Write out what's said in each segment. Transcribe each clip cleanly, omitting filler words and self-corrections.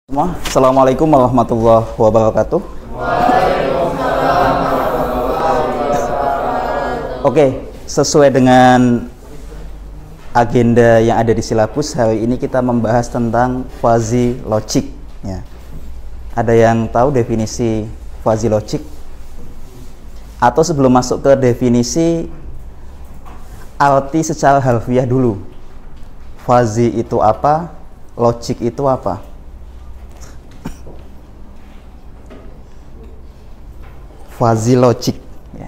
Semua, Assalamualaikum warahmatullahi wabarakatuh. Oke, sesuai dengan agenda yang ada di silabus, hari ini kita membahas tentang fuzzy logic. Ya. Ada yang tahu definisi fuzzy logic? Atau sebelum masuk ke definisi, arti secara harfiah dulu. Fuzzy itu apa? Logic itu apa? Fuzzy logic, ya.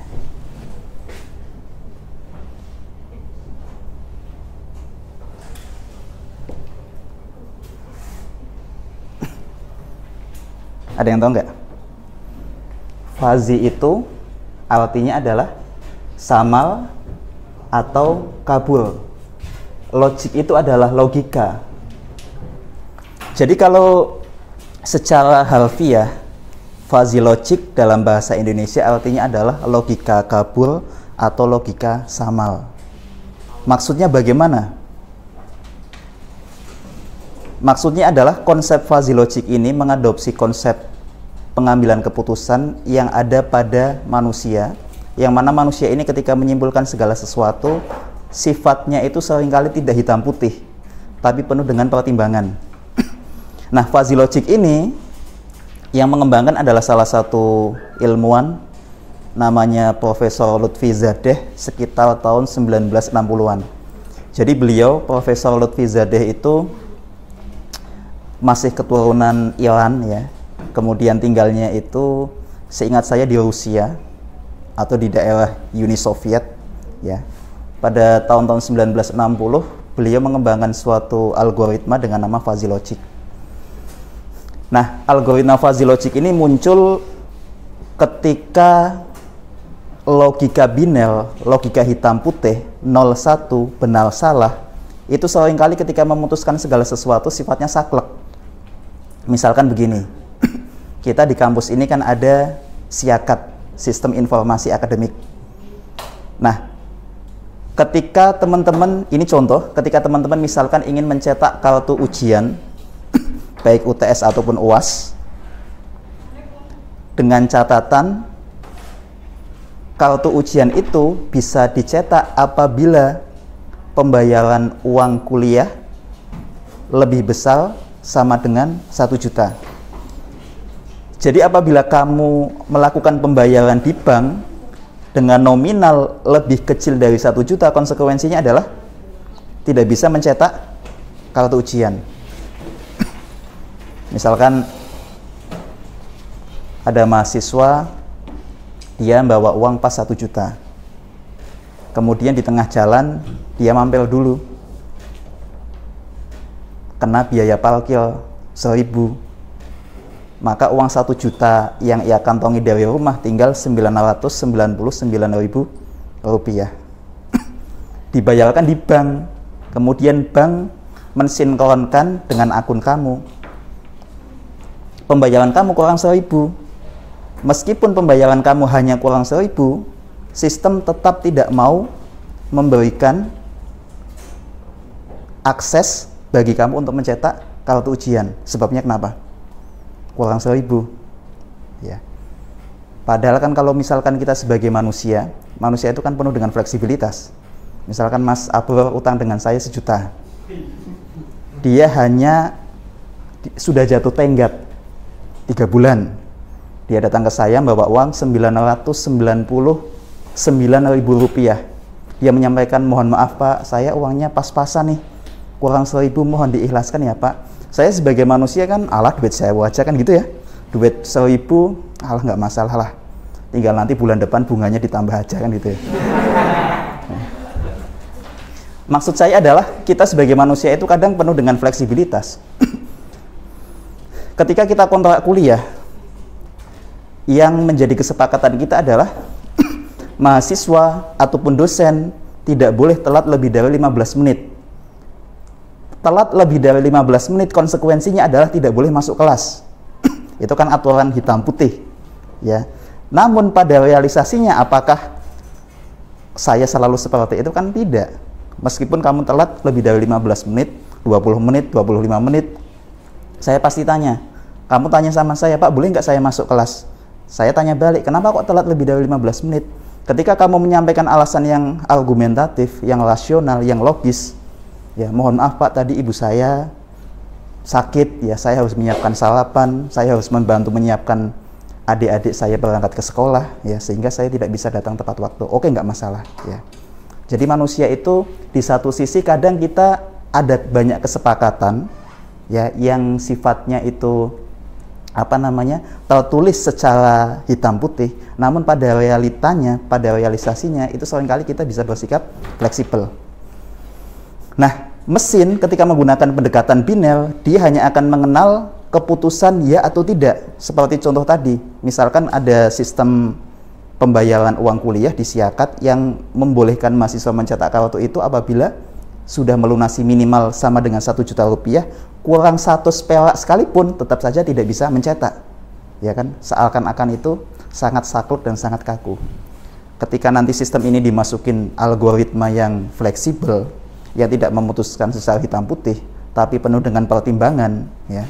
Ada yang tahu nggak? Fuzzy itu artinya adalah samal atau kabul. Logic itu adalah logika. Jadi kalau secara harfiah, fuzzy logic dalam bahasa Indonesia artinya adalah logika kabul atau logika samal. Maksudnya bagaimana? Maksudnya adalah konsep fuzzy logic ini mengadopsi konsep pengambilan keputusan yang ada pada manusia, yang mana manusia ini ketika menyimpulkan segala sesuatu, sifatnya itu seringkali tidak hitam putih, tapi penuh dengan pertimbangan. Nah, fuzzy logic ini yang mengembangkan adalah salah satu ilmuwan namanya Profesor Lutfi Zadeh sekitar tahun 1960-an. Jadi beliau, Profesor Lutfi Zadeh itu masih keturunan Iran, ya. Kemudian tinggalnya itu seingat saya di Rusia atau di daerah Uni Soviet, ya. Pada tahun-tahun 1960 beliau mengembangkan suatu algoritma dengan nama fuzzy logic. Nah, algoritma fuzzy logic ini muncul ketika logika biner, logika hitam putih, 0-1, benar salah, itu seringkali ketika memutuskan segala sesuatu sifatnya saklek. Misalkan begini, kita di kampus ini kan ada SIAKAD, Sistem Informasi Akademik. Nah, ketika teman-teman, ini contoh, ketika teman-teman misalkan ingin mencetak kartu ujian, baik UTS ataupun UAS, dengan catatan kartu ujian itu bisa dicetak apabila pembayaran uang kuliah lebih besar sama dengan 1 juta. Jadi apabila kamu melakukan pembayaran di bank dengan nominal lebih kecil dari 1 juta, konsekuensinya adalah tidak bisa mencetak kartu ujian. Misalkan ada mahasiswa, dia bawa uang pas 1 juta. Kemudian di tengah jalan dia mampir dulu, kena biaya parkir 1.000. Maka uang 1 juta yang ia kantongi dari rumah tinggal 999.000 rupiah. Dibayarkan di bank, kemudian bank mensinkronkan dengan akun kamu. Pembayaran kamu kurang 1.000. Meskipun pembayaran kamu hanya kurang 1.000, sistem tetap tidak mau memberikan akses bagi kamu untuk mencetak kartu ujian. Sebabnya kenapa? Kurang 1.000. Ya. Padahal kan kalau misalkan kita sebagai manusia itu kan penuh dengan fleksibilitas. Misalkan Mas Abur utang dengan saya 1 juta. Dia hanya sudah jatuh tenggat 3 bulan, dia datang ke saya membawa uang 999.000 rupiah. Dia menyampaikan, mohon maaf Pak, saya uangnya pas-pasan nih, kurang 1.000, mohon diikhlaskan ya Pak. Saya sebagai manusia kan, alah duit saya aja kan gitu ya, duit 1.000, alah nggak masalah lah, tinggal nanti bulan depan bunganya ditambah aja kan gitu ya. Maksud saya adalah kita sebagai manusia itu kadang penuh dengan fleksibilitas. Ketika kita kontrak kuliah, yang menjadi kesepakatan kita adalah mahasiswa ataupun dosen tidak boleh telat lebih dari 15 menit. Telat lebih dari 15 menit konsekuensinya adalah tidak boleh masuk kelas. Itu kan aturan hitam putih, ya. Namun pada realisasinya apakah saya selalu seperti itu? Kan tidak. Meskipun kamu telat lebih dari 15 menit, 20 menit, 25 menit, saya pasti tanya, Kamu tanya sama saya, Pak, boleh nggak saya masuk kelas? Saya tanya balik, kenapa kok telat lebih dari 15 menit? Ketika kamu menyampaikan alasan yang argumentatif, yang rasional, yang logis, ya mohon maaf Pak, tadi ibu saya sakit, ya saya harus menyiapkan sarapan, saya harus membantu menyiapkan adik-adik saya berangkat ke sekolah, ya sehingga saya tidak bisa datang tepat waktu. Oke, nggak masalah, ya. Jadi manusia itu di satu sisi kadang kita ada banyak kesepakatan, ya, yang sifatnya itu tertulis secara hitam putih, namun pada realitanya, pada realisasinya itu seringkali kita bisa bersikap fleksibel. Nah, mesin ketika menggunakan pendekatan biner, dia hanya akan mengenal keputusan ya atau tidak. Seperti contoh tadi, misalkan ada sistem pembayaran uang kuliah di Siakat yang membolehkan mahasiswa mencetak kartu itu apabila sudah melunasi minimal sama dengan 1 juta rupiah, kurang 100 perak sekalipun tetap saja tidak bisa mencetak, ya kan? Seakan-akan itu sangat saklek dan sangat kaku. Ketika nanti sistem ini dimasukin algoritma yang fleksibel, yang tidak memutuskan secara hitam putih, tapi penuh dengan pertimbangan, ya,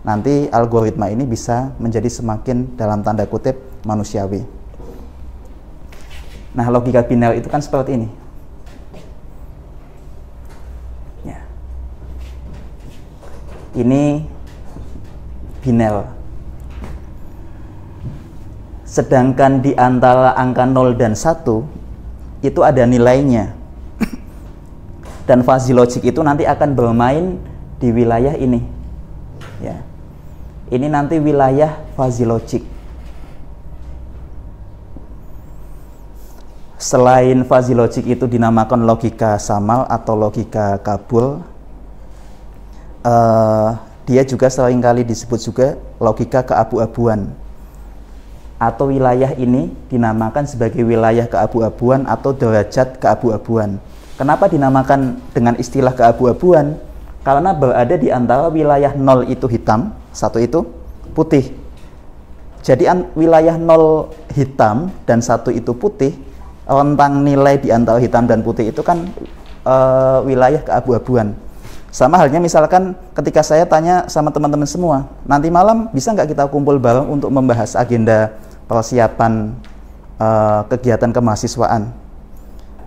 nanti algoritma ini bisa menjadi semakin dalam tanda kutip manusiawi. Nah, logika biner itu kan seperti ini. Ini biner. Sedangkan di antara angka 0 dan 1 itu ada nilainya. Dan fuzzy logic itu nanti akan bermain di wilayah ini. Ya. Ini nanti wilayah fuzzy logic. Selain fuzzy logic itu dinamakan logika samal atau logika kabul, dia juga seringkali disebut juga logika keabu-abuan, atau wilayah ini dinamakan sebagai wilayah keabu-abuan atau derajat keabu-abuan. Kenapa dinamakan dengan istilah keabu-abuan? Karena berada di antara wilayah 0 itu hitam, 1 itu putih. Jadi wilayah 0 hitam dan 1 itu putih, rentang nilai di antara hitam dan putih itu kan wilayah keabu-abuan. Sama halnya misalkan ketika saya tanya sama teman-teman semua, nanti malam bisa nggak kita kumpul bareng untuk membahas agenda persiapan kegiatan kemahasiswaan?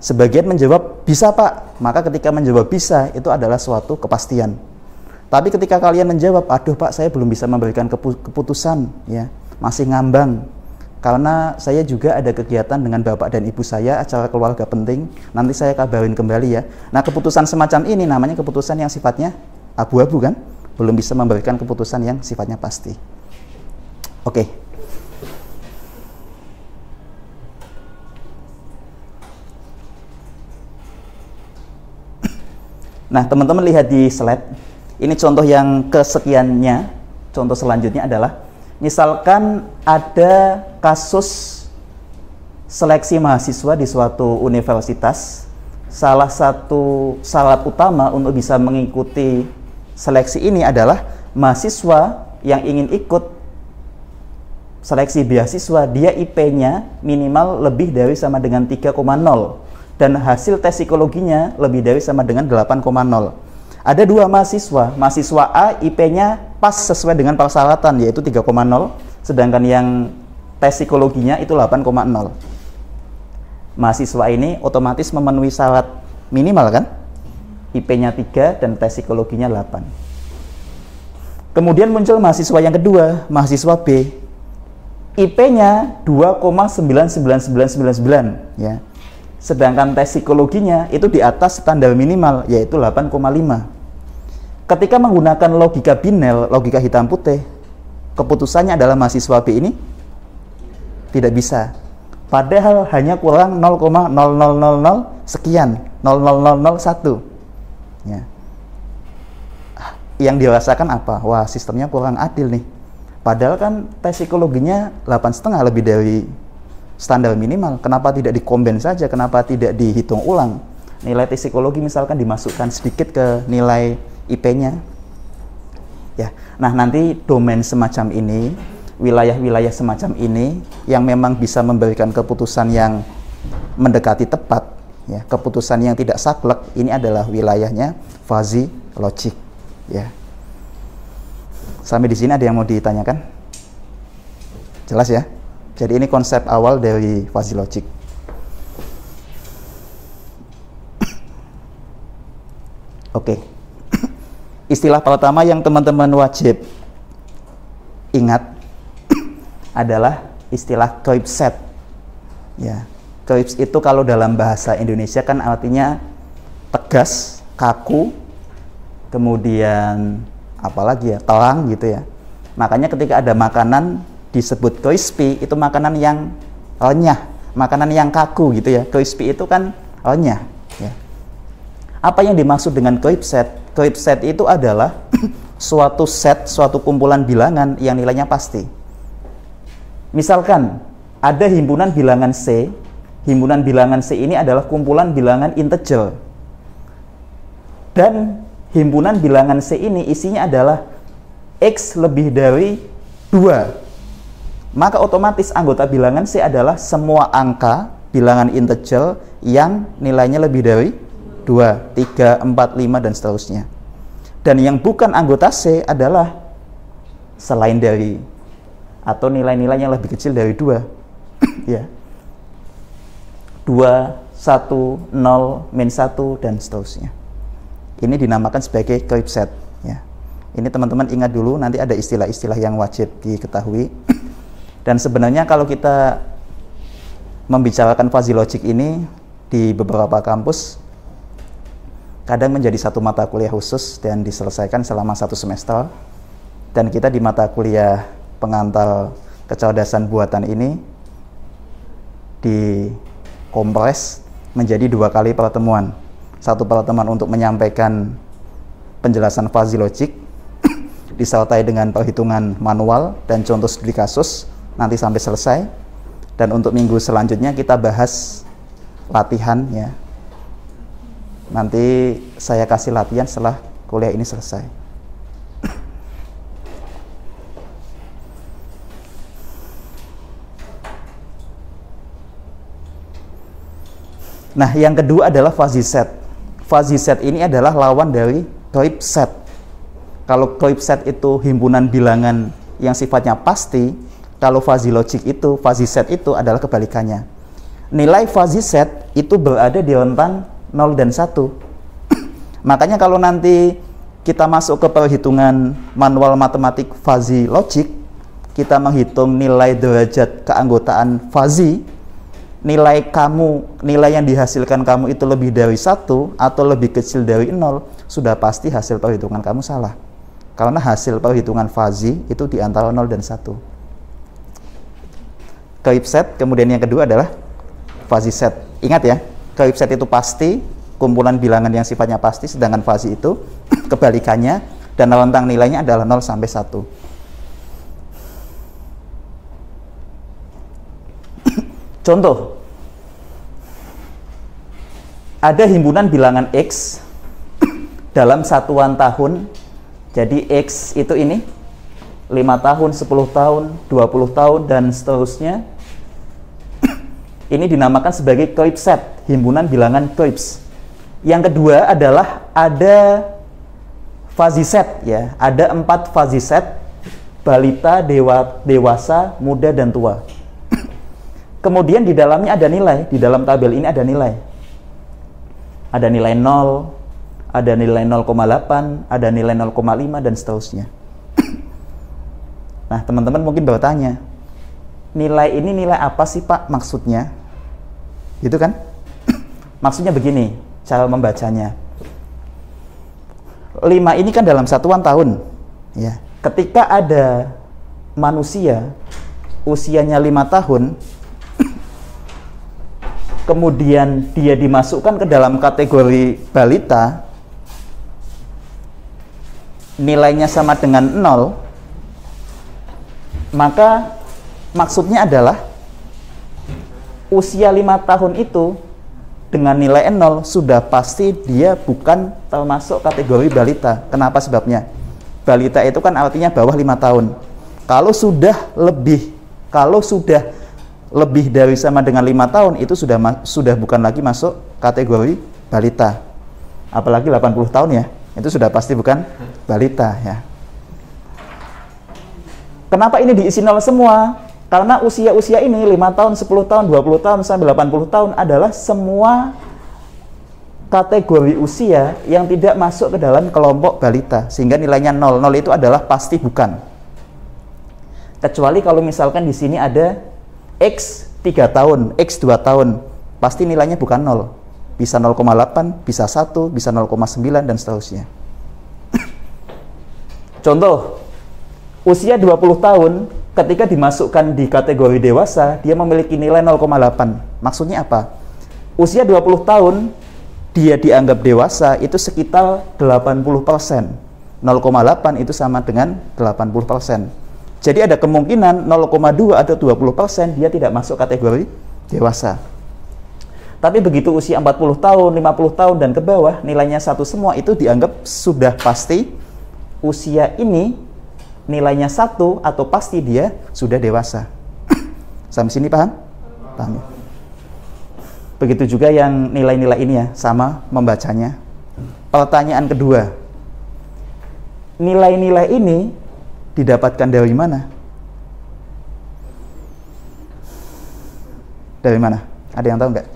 Sebagian menjawab, bisa Pak. Maka ketika menjawab bisa, itu adalah suatu kepastian. Tapi ketika kalian menjawab, aduh Pak, saya belum bisa memberikan keputusan, ya, masih ngambang. Karena saya juga ada kegiatan dengan bapak dan ibu saya, acara keluarga penting, nanti saya kabarin kembali ya. Nah, keputusan semacam ini namanya keputusan yang sifatnya abu-abu kan? Belum bisa memberikan keputusan yang sifatnya pasti. Oke. Nah, teman-teman lihat di slide, ini contoh yang kesekiannya. Contoh selanjutnya adalah misalkan ada kasus seleksi mahasiswa di suatu universitas. Salah satu syarat utama untuk bisa mengikuti seleksi ini adalah mahasiswa yang ingin ikut seleksi beasiswa, dia IP-nya minimal lebih dari sama dengan 3,0 dan hasil tes psikologinya lebih dari sama dengan 8,0. Ada dua mahasiswa, mahasiswa A IP-nya pas sesuai dengan persyaratan yaitu 3,0, sedangkan yang tes psikologinya itu 8,0. Mahasiswa ini otomatis memenuhi syarat minimal kan? IP-nya 3 dan tes psikologinya 8. Kemudian muncul mahasiswa yang kedua, mahasiswa B. IP-nya 2,99999 ya. Sedangkan tes psikologinya itu di atas standar minimal yaitu 8,5. Ketika menggunakan logika biner, logika hitam putih, keputusannya adalah mahasiswa B ini tidak bisa. Padahal hanya kurang 0,0000 sekian, 0,0001. Ya. Yang dirasakan apa? Wah, sistemnya kurang adil nih. Padahal kan tes psikologinya 8,5 lebih dari standar minimal. Kenapa tidak dikombin saja? Kenapa tidak dihitung ulang? Nilai tes psikologi misalkan dimasukkan sedikit ke nilai IP-nya. Ya. Nah, nanti domain semacam ini, wilayah-wilayah semacam ini yang memang bisa memberikan keputusan yang mendekati tepat, ya, keputusan yang tidak saklek, ini adalah wilayahnya fuzzy logic, ya. Sampai di sini ada yang mau ditanyakan? Jelas ya? Jadi ini konsep awal dari fuzzy logic. Oke. Istilah pertama yang teman-teman wajib ingat adalah istilah Coibset. Ya, Coibs itu kalau dalam bahasa Indonesia kan artinya tegas, kaku, kemudian apalagi ya, terang gitu ya. Makanya ketika ada makanan disebut crispy, itu makanan yang renyah, makanan yang kaku gitu ya. Crispy itu kan renyah ya. Apa yang dimaksud dengan Coibset? Coibset itu adalah suatu set, suatu kumpulan bilangan yang nilainya pasti. Misalkan ada himpunan bilangan C. Himpunan bilangan C ini adalah kumpulan bilangan integer. Dan himpunan bilangan C ini isinya adalah X lebih dari 2. Maka otomatis anggota bilangan C adalah semua angka bilangan integer yang nilainya lebih dari 2, 3, 4, 5, dan seterusnya. Dan yang bukan anggota C adalah selain dari atau nilai-nilai yang lebih kecil dari 2. Ya. 2, 1, 0, min 1, dan seterusnya. Ini dinamakan sebagai Coibset ya. Ini teman-teman ingat dulu, nanti ada istilah-istilah yang wajib diketahui. Dan sebenarnya kalau kita membicarakan fuzzy logic ini di beberapa kampus kadang menjadi satu mata kuliah khusus dan diselesaikan selama 1 semester. Dan kita di mata kuliah pengantar kecerdasan buatan ini dikompres menjadi 2 kali pertemuan. Satu pertemuan untuk menyampaikan penjelasan fuzzy logic disertai dengan perhitungan manual dan contoh studi kasus nanti sampai selesai. Dan untuk minggu selanjutnya kita bahas latihan ya. Nanti saya kasih latihan setelah kuliah ini selesai. Nah, yang kedua adalah fuzzy set. Fuzzy set ini adalah lawan dari Coibset. Kalau Coibset itu himpunan bilangan yang sifatnya pasti, kalau fuzzy logic itu, fuzzy set itu adalah kebalikannya. Nilai fuzzy set itu berada di rentang 0 dan 1. Makanya kalau nanti kita masuk ke perhitungan manual matematik fuzzy logic, kita menghitung nilai derajat keanggotaan fuzzy, nilai yang dihasilkan kamu itu lebih dari 1 atau lebih kecil dari 0, sudah pasti hasil perhitungan kamu salah. Karena hasil perhitungan fuzzy itu di antara 0 dan 1. Coibset, kemudian yang kedua adalah fuzzy set. Ingat ya, Coibset itu pasti, kumpulan bilangan yang sifatnya pasti, sedangkan fuzzy itu kebalikannya, dan rentang nilainya adalah 0 sampai 1. Contoh, ada himpunan bilangan X dalam satuan tahun. Jadi X itu ini 5 tahun, 10 tahun, 20 tahun, dan seterusnya. Ini dinamakan sebagai Coibset, himpunan bilangan Coibs. Yang kedua adalah ada fuzzy set ya. Ada 4 fuzzy set, balita, dewasa, muda, dan tua. Kemudian di dalamnya ada nilai, di dalam tabel ini ada nilai. Ada nilai 0, ada nilai 0,8, ada nilai 0,5, dan seterusnya. Nah, teman-teman mungkin bertanya, nilai ini nilai apa sih Pak maksudnya? Gitu kan? Maksudnya begini, cara membacanya. 5 ini kan dalam satuan tahun. Ya. Ketika ada manusia usianya 5 tahun, kemudian dia dimasukkan ke dalam kategori balita, nilainya sama dengan 0, maka maksudnya adalah usia 5 tahun itu dengan nilai 0 sudah pasti dia bukan termasuk kategori balita. Kenapa sebabnya? Balita itu kan artinya bawah 5 tahun. Kalau sudah lebih dari sama dengan 5 tahun itu sudah bukan lagi masuk kategori balita. Apalagi 80 tahun ya, itu sudah pasti bukan balita ya. Kenapa ini diisi 0 semua? Karena usia-usia ini 5 tahun, 10 tahun, 20 tahun, sampai 80 tahun adalah semua kategori usia yang tidak masuk ke dalam kelompok balita, sehingga nilainya 0. 0 itu adalah pasti bukan. Kecuali kalau misalkan di sini ada X 3 tahun, X 2 tahun, pasti nilainya bukan 0. Bisa 0,8, bisa 1, bisa 0,9 dan seterusnya. Contoh, usia 20 tahun ketika dimasukkan di kategori dewasa, dia memiliki nilai 0,8. Maksudnya apa? Usia 20 tahun dia dianggap dewasa itu sekitar 80%. 0,8 itu sama dengan 80%. Jadi ada kemungkinan 0,2 atau 20% dia tidak masuk kategori dewasa. Tapi begitu usia 40 tahun, 50 tahun dan ke bawah, nilainya 1 semua, itu dianggap sudah pasti usia ini nilainya 1 atau pasti dia sudah dewasa. Sampai sini paham? Paham. Begitu juga yang nilai-nilai ini ya, sama membacanya. Pertanyaan kedua, nilai-nilai ini didapatkan dari mana? Dari mana? Ada yang tahu nggak?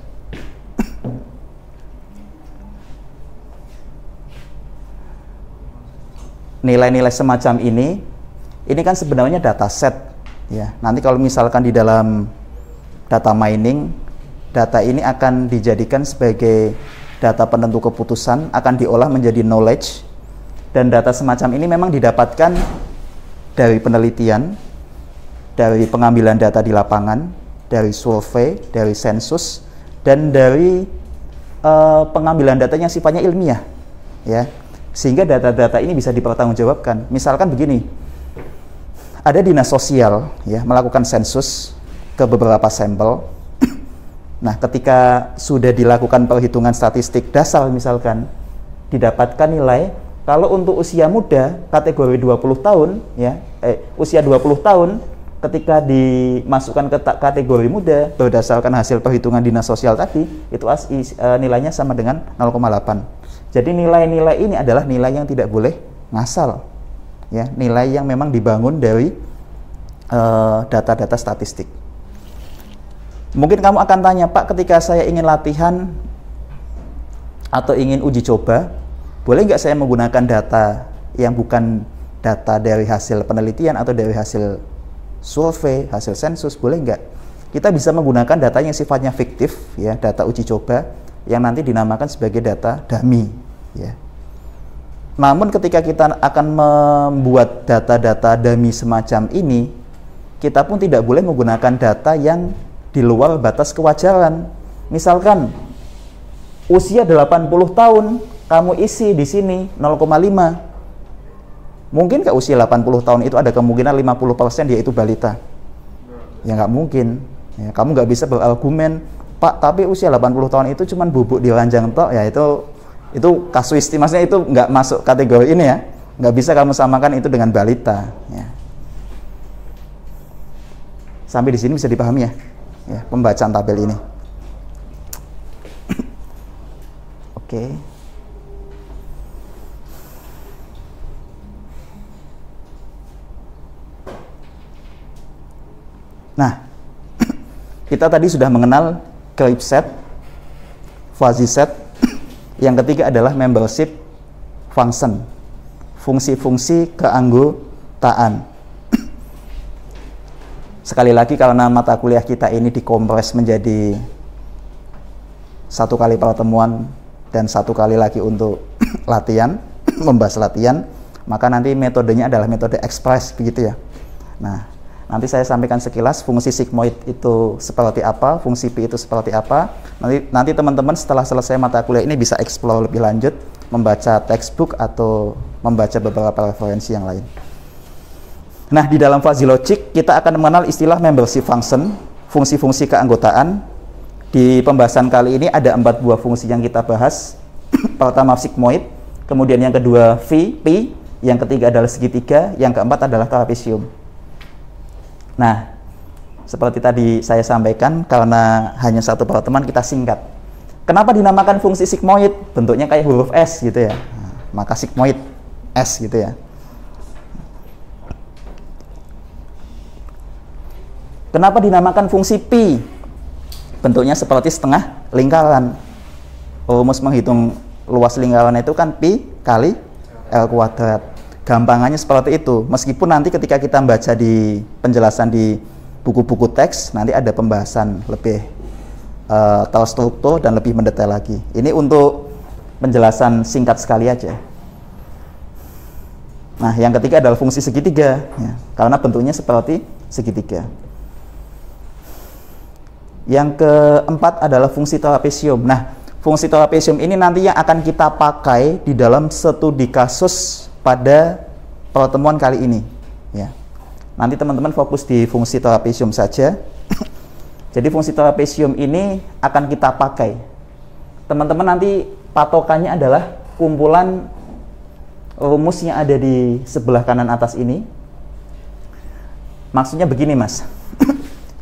Nilai-nilai semacam ini kan sebenarnya dataset ya. Nanti kalau misalkan di dalam data mining, data ini akan dijadikan sebagai data penentu keputusan, akan diolah menjadi knowledge, dan data semacam ini memang didapatkan dari penelitian, dari pengambilan data di lapangan, dari survei, dari sensus, dan dari pengambilan datanya sifatnya ilmiah ya, sehingga data-data ini bisa dipertanggungjawabkan. Misalkan begini, ada dinas sosial ya melakukan sensus ke beberapa sampel. Nah, ketika sudah dilakukan perhitungan statistik dasar misalkan, didapatkan nilai kalau untuk usia muda kategori 20 tahun ya, usia 20 tahun ketika dimasukkan ke kategori muda berdasarkan hasil perhitungan dinas sosial tadi, itu nilainya sama dengan 0,8. Jadi nilai-nilai ini adalah nilai yang tidak boleh ngasal. Ya, nilai yang memang dibangun dari data-data statistik. Mungkin kamu akan tanya, Pak, ketika saya ingin latihan atau ingin uji coba, boleh nggak saya menggunakan data yang bukan data dari hasil penelitian atau dari hasil survei, hasil sensus, boleh nggak? Kita bisa menggunakan data yang sifatnya fiktif, ya, data uji coba, yang nanti dinamakan sebagai data dummy. Ya. Namun ketika kita akan membuat data-data dummy semacam ini, kita pun tidak boleh menggunakan data yang di luar batas kewajaran. Misalkan usia 80 tahun, kamu isi di sini 0,5. Mungkin ke usia 80 tahun itu ada kemungkinan 50% dia itu balita? Ya nggak mungkin. Ya, kamu nggak bisa berargumen, Pak, tapi usia 80 tahun itu cuma bubuk di ranjang tok, ya itu kasuistik, maksudnya itu nggak masuk kategori ini ya. Nggak bisa kamu samakan itu dengan balita. Ya. Sampai di sini bisa dipahami ya? Ya, pembacaan tabel ini. Oke. Nah, kita tadi sudah mengenal clip set, fuzzy set. Yang ketiga adalah membership function, fungsi-fungsi keanggotaan. Sekali lagi, karena mata kuliah kita ini dikompres menjadi 1 kali pertemuan dan 1 kali lagi untuk latihan, membahas latihan, maka nanti metodenya adalah metode ekspres begitu ya. Nah, nanti saya sampaikan sekilas fungsi sigmoid itu seperti apa, fungsi pi itu seperti apa. Nanti teman-teman setelah selesai mata kuliah ini bisa explore lebih lanjut, membaca textbook atau membaca beberapa referensi yang lain. Nah, di dalam fuzzy logic kita akan mengenal istilah membership function, fungsi-fungsi keanggotaan. Di pembahasan kali ini ada 4 buah fungsi yang kita bahas. Pertama sigmoid, kemudian yang kedua pi, yang ketiga adalah segitiga, yang keempat adalah trapesium. Nah, seperti tadi saya sampaikan, karena hanya 1 pertemuan kita singkat. Kenapa dinamakan fungsi sigmoid? Bentuknya kayak huruf S gitu ya. Nah, maka sigmoid S gitu ya. Kenapa dinamakan fungsi pi? Bentuknya seperti setengah lingkaran. Rumus menghitung luas lingkaran itu kan pi kali L kuadrat. Gampangannya seperti itu. Meskipun nanti ketika kita baca di penjelasan di buku-buku teks, nanti ada pembahasan lebih terstruktur dan lebih mendetail lagi. Ini untuk penjelasan singkat sekali aja. Nah, yang ketiga adalah fungsi segitiga, ya, karena bentuknya seperti segitiga. Yang keempat adalah fungsi trapesium. Nah, fungsi trapesium ini nanti yang akan kita pakai di dalam studi kasus pada pertemuan kali ini. Ya. Nanti teman-teman fokus di fungsi trapesium saja. Jadi fungsi trapesium ini akan kita pakai. Teman-teman nanti patokannya adalah kumpulan rumus yang ada di sebelah kanan atas ini. Maksudnya begini, Mas.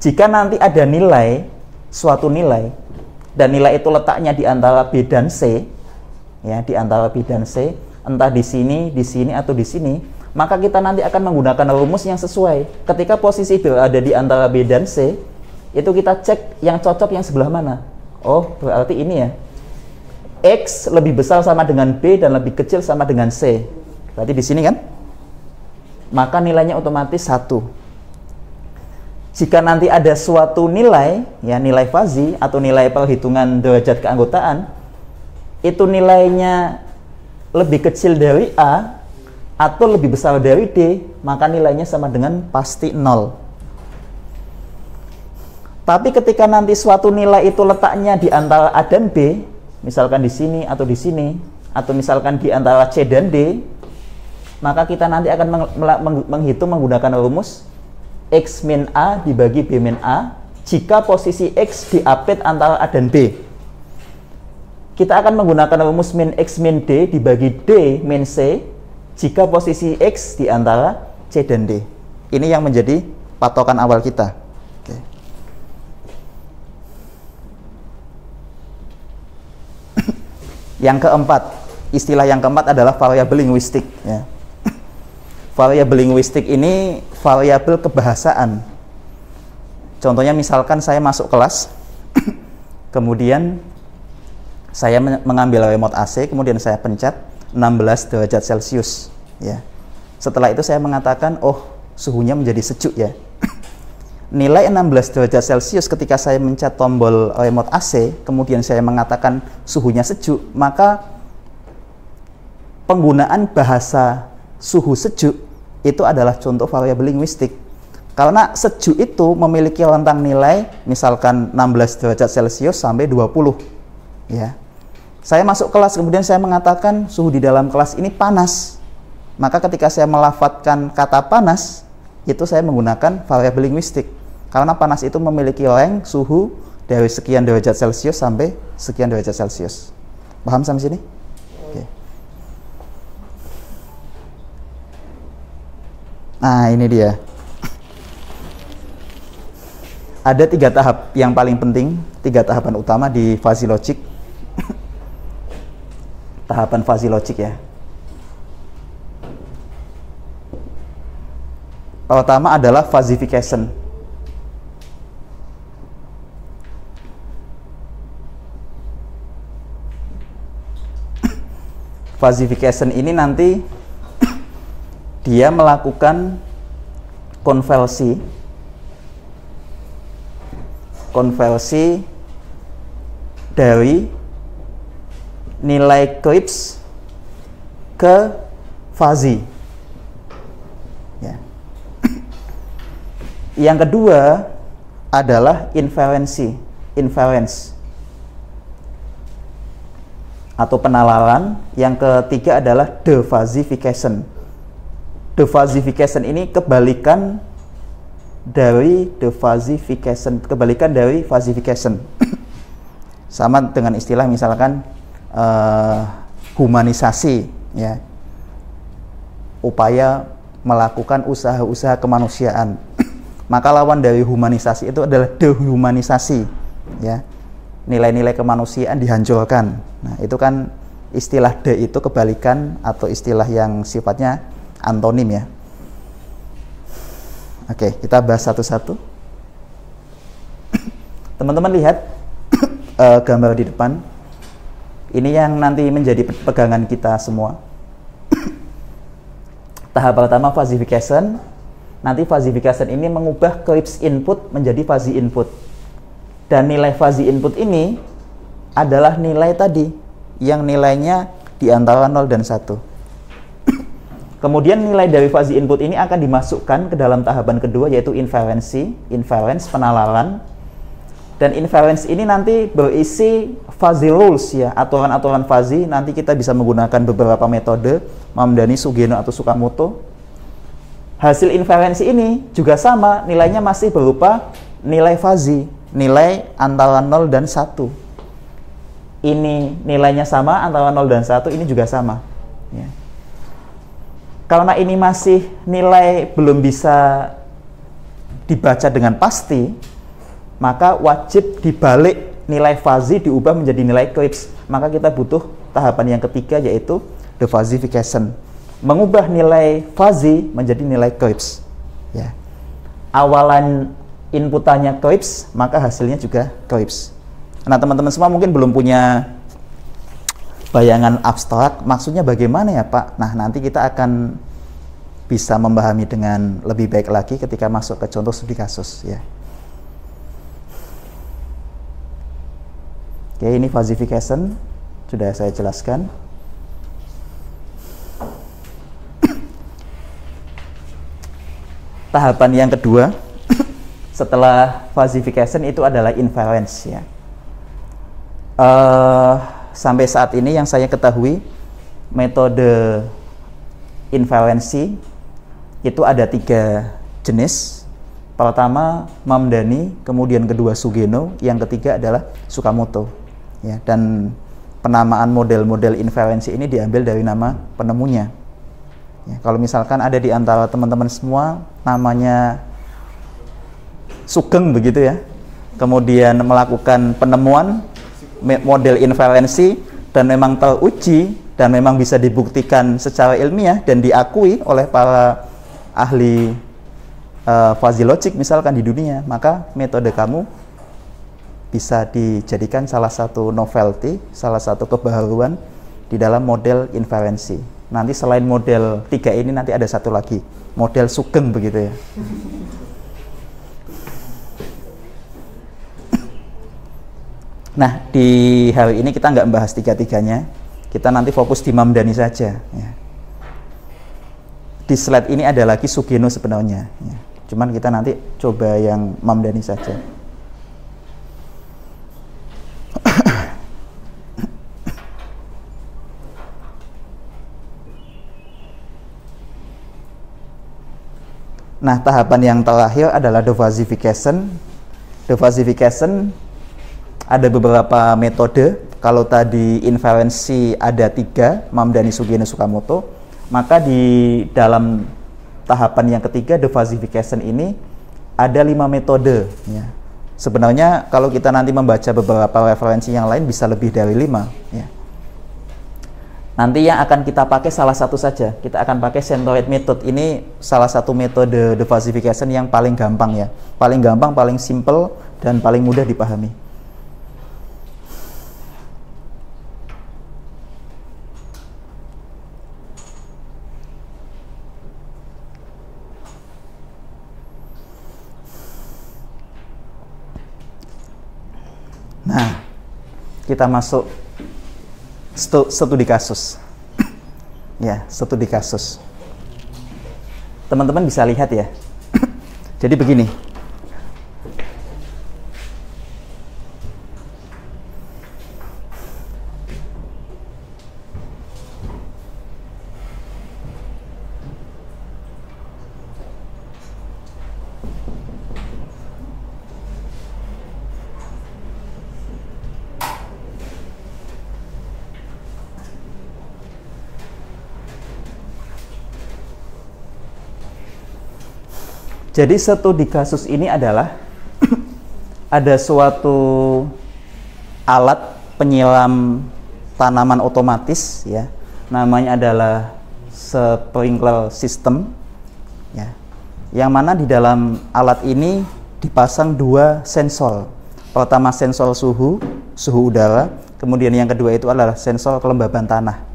Jika nanti ada nilai, suatu nilai, dan nilai itu letaknya di antara B dan C, ya, di antara B dan C, entah di sini, atau di sini, maka kita nanti akan menggunakan rumus yang sesuai. Ketika posisi berada di antara B dan C, itu kita cek yang cocok yang sebelah mana. Oh, berarti ini ya. X lebih besar sama dengan B dan lebih kecil sama dengan C. Berarti di sini kan? Maka nilainya otomatis 1. Jika nanti ada suatu nilai, ya nilai fazi atau nilai perhitungan derajat keanggotaan, itu nilainya lebih kecil dari A atau lebih besar dari D, maka nilainya sama dengan pasti 0. Tapi ketika nanti suatu nilai itu letaknya di antara A dan B, misalkan di sini, atau misalkan di antara C dan D, maka kita nanti akan menghitung menggunakan rumus X min A dibagi B min A jika posisi X diapit antara A dan B. Kita akan menggunakan rumus min X min D dibagi D min C jika posisi X di antara C dan D. Ini yang menjadi patokan awal kita. Oke. Yang keempat, istilah yang keempat adalah variabel linguistik. Ya. Variabel linguistik ini variabel kebahasaan. Contohnya misalkan saya masuk kelas, kemudian saya mengambil remote AC, kemudian saya pencet 16 derajat Celcius. Ya. Setelah itu saya mengatakan, oh suhunya menjadi sejuk ya. Nilai 16 derajat Celcius ketika saya mencet tombol remote AC, kemudian saya mengatakan suhunya sejuk, maka penggunaan bahasa suhu sejuk itu adalah contoh variabel linguistik. Karena sejuk itu memiliki rentang nilai misalkan 16 derajat Celcius sampai 20. Ya. Saya masuk kelas, kemudian saya mengatakan suhu di dalam kelas ini panas. Maka ketika saya melafadzkan kata panas, itu saya menggunakan variabel linguistik. Karena panas itu memiliki range suhu dari sekian derajat Celcius sampai sekian derajat Celcius. Paham sampai sini? Oke. Nah, ini dia. Ada 3 tahap yang paling penting, 3 tahapan utama di fuzzy logic. Tahapan fuzzy logic ya. Pertama adalah fuzzification. Fuzzification ini nanti dia melakukan konversi dari nilai Crisp ke fuzzy. Ya. Yang kedua adalah inference atau penalaran. Yang ketiga adalah defuzzification. Defuzzification ini kebalikan dari fuzzification. Sama dengan istilah misalkan humanisasi, ya, upaya melakukan usaha-usaha kemanusiaan. Maka lawan dari humanisasi itu adalah dehumanisasi, ya, nilai-nilai kemanusiaan dihancurkan. Nah, itu kan istilah de itu kebalikan atau istilah yang sifatnya antonim ya. Oke, kita bahas satu-satu. Teman-teman lihat gambar di depan. Ini yang nanti menjadi pegangan kita semua. Tahap pertama fuzzification. Nanti fuzzification ini mengubah clips input menjadi fuzzy input. Dan nilai fuzzy input ini adalah nilai tadi yang nilainya di antara 0 dan 1. Kemudian nilai dari fuzzy input ini akan dimasukkan ke dalam tahapan kedua, yaitu inference, penalaran. Dan inference ini nanti berisi fuzzy rules ya, aturan-aturan fuzzy. Nanti kita bisa menggunakan beberapa metode, Mamdani, Sugeno, atau Sukamoto. Hasil inference ini juga sama, nilainya masih berupa nilai fuzzy, nilai antara 0 dan 1. Ini nilainya sama antara 0 dan 1, ini juga sama. Ya. Karena ini masih nilai belum bisa dibaca dengan pasti, maka wajib dibalik nilai fuzzy diubah menjadi nilai clips. Maka kita butuh tahapan yang ketiga, yaitu the fuzzification, mengubah nilai fuzzy menjadi nilai clips. Ya. Awalan inputannya clips, maka hasilnya juga clips. Nah, teman-teman semua mungkin belum punya bayangan abstrak, maksudnya bagaimana ya Pak? Nah, nanti kita akan bisa memahami dengan lebih baik lagi ketika masuk ke contoh studi kasus ya. Oke, ini fuzzification sudah saya jelaskan. Tahapan yang kedua setelah fuzzification itu adalah inference ya. Sampai saat ini yang saya ketahui metode inferensi itu ada 3 jenis. Pertama Mamdani, kemudian kedua Sugeno, yang ketiga adalah Sukamoto. Ya, dan penamaan model-model inferensi ini diambil dari nama penemunya. Ya, kalau misalkan ada di antara teman-teman semua namanya Sugeng begitu ya, kemudian melakukan penemuan model inferensi dan memang teruji dan memang bisa dibuktikan secara ilmiah dan diakui oleh para ahli fuzzy logic misalkan di dunia, maka metode kamu bisa dijadikan salah satu novelty, salah satu kebaharuan di dalam model inferensi. Nanti selain model 3 ini nanti ada satu lagi, model Sugeng begitu ya. Nah, di hari ini kita nggak membahas 3-3-nya, kita nanti fokus di Mamdani saja ya. Di slide ini ada lagi Sugeno sebenarnya ya. Cuman kita nanti coba yang Mamdani saja. Nah, tahapan yang terakhir adalah the fuzzification. The fuzzification ada beberapa metode. Kalau tadi inferensi ada 3, Mamdani, Sugeno, Sukamoto, maka di dalam tahapan yang ketiga the fuzzification ini ada 5 metode ya. Sebenarnya kalau kita nanti membaca beberapa referensi yang lain bisa lebih dari 5 ya. Nanti yang akan kita pakai salah satu saja. Kita akan pakai centroid method. Ini salah satu metode the fuzzification yang paling gampang ya. Paling gampang, paling simple, dan paling mudah dipahami. Nah, kita masuk studi kasus. Ya, studi kasus. Teman-teman bisa lihat ya. Jadi begini. Jadi studi kasus ini adalah ada suatu alat penyiram tanaman otomatis ya, namanya adalah sprinkler system ya, yang mana di dalam alat ini dipasang 2 sensor. Pertama sensor suhu udara, kemudian yang kedua itu adalah sensor kelembaban tanah.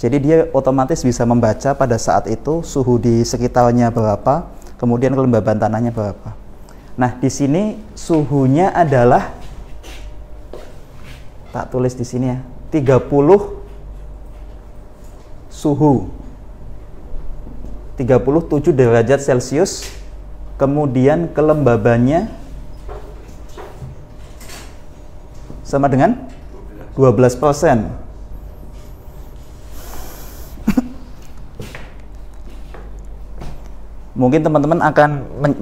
Jadi dia otomatis bisa membaca pada saat itu suhu di sekitarnya berapa, kemudian kelembaban tanahnya berapa. Nah, di sini suhunya adalah, tak tulis di sini ya, 30 suhu 37 derajat Celcius, kemudian kelembabannya sama dengan 12%. Mungkin teman-teman akan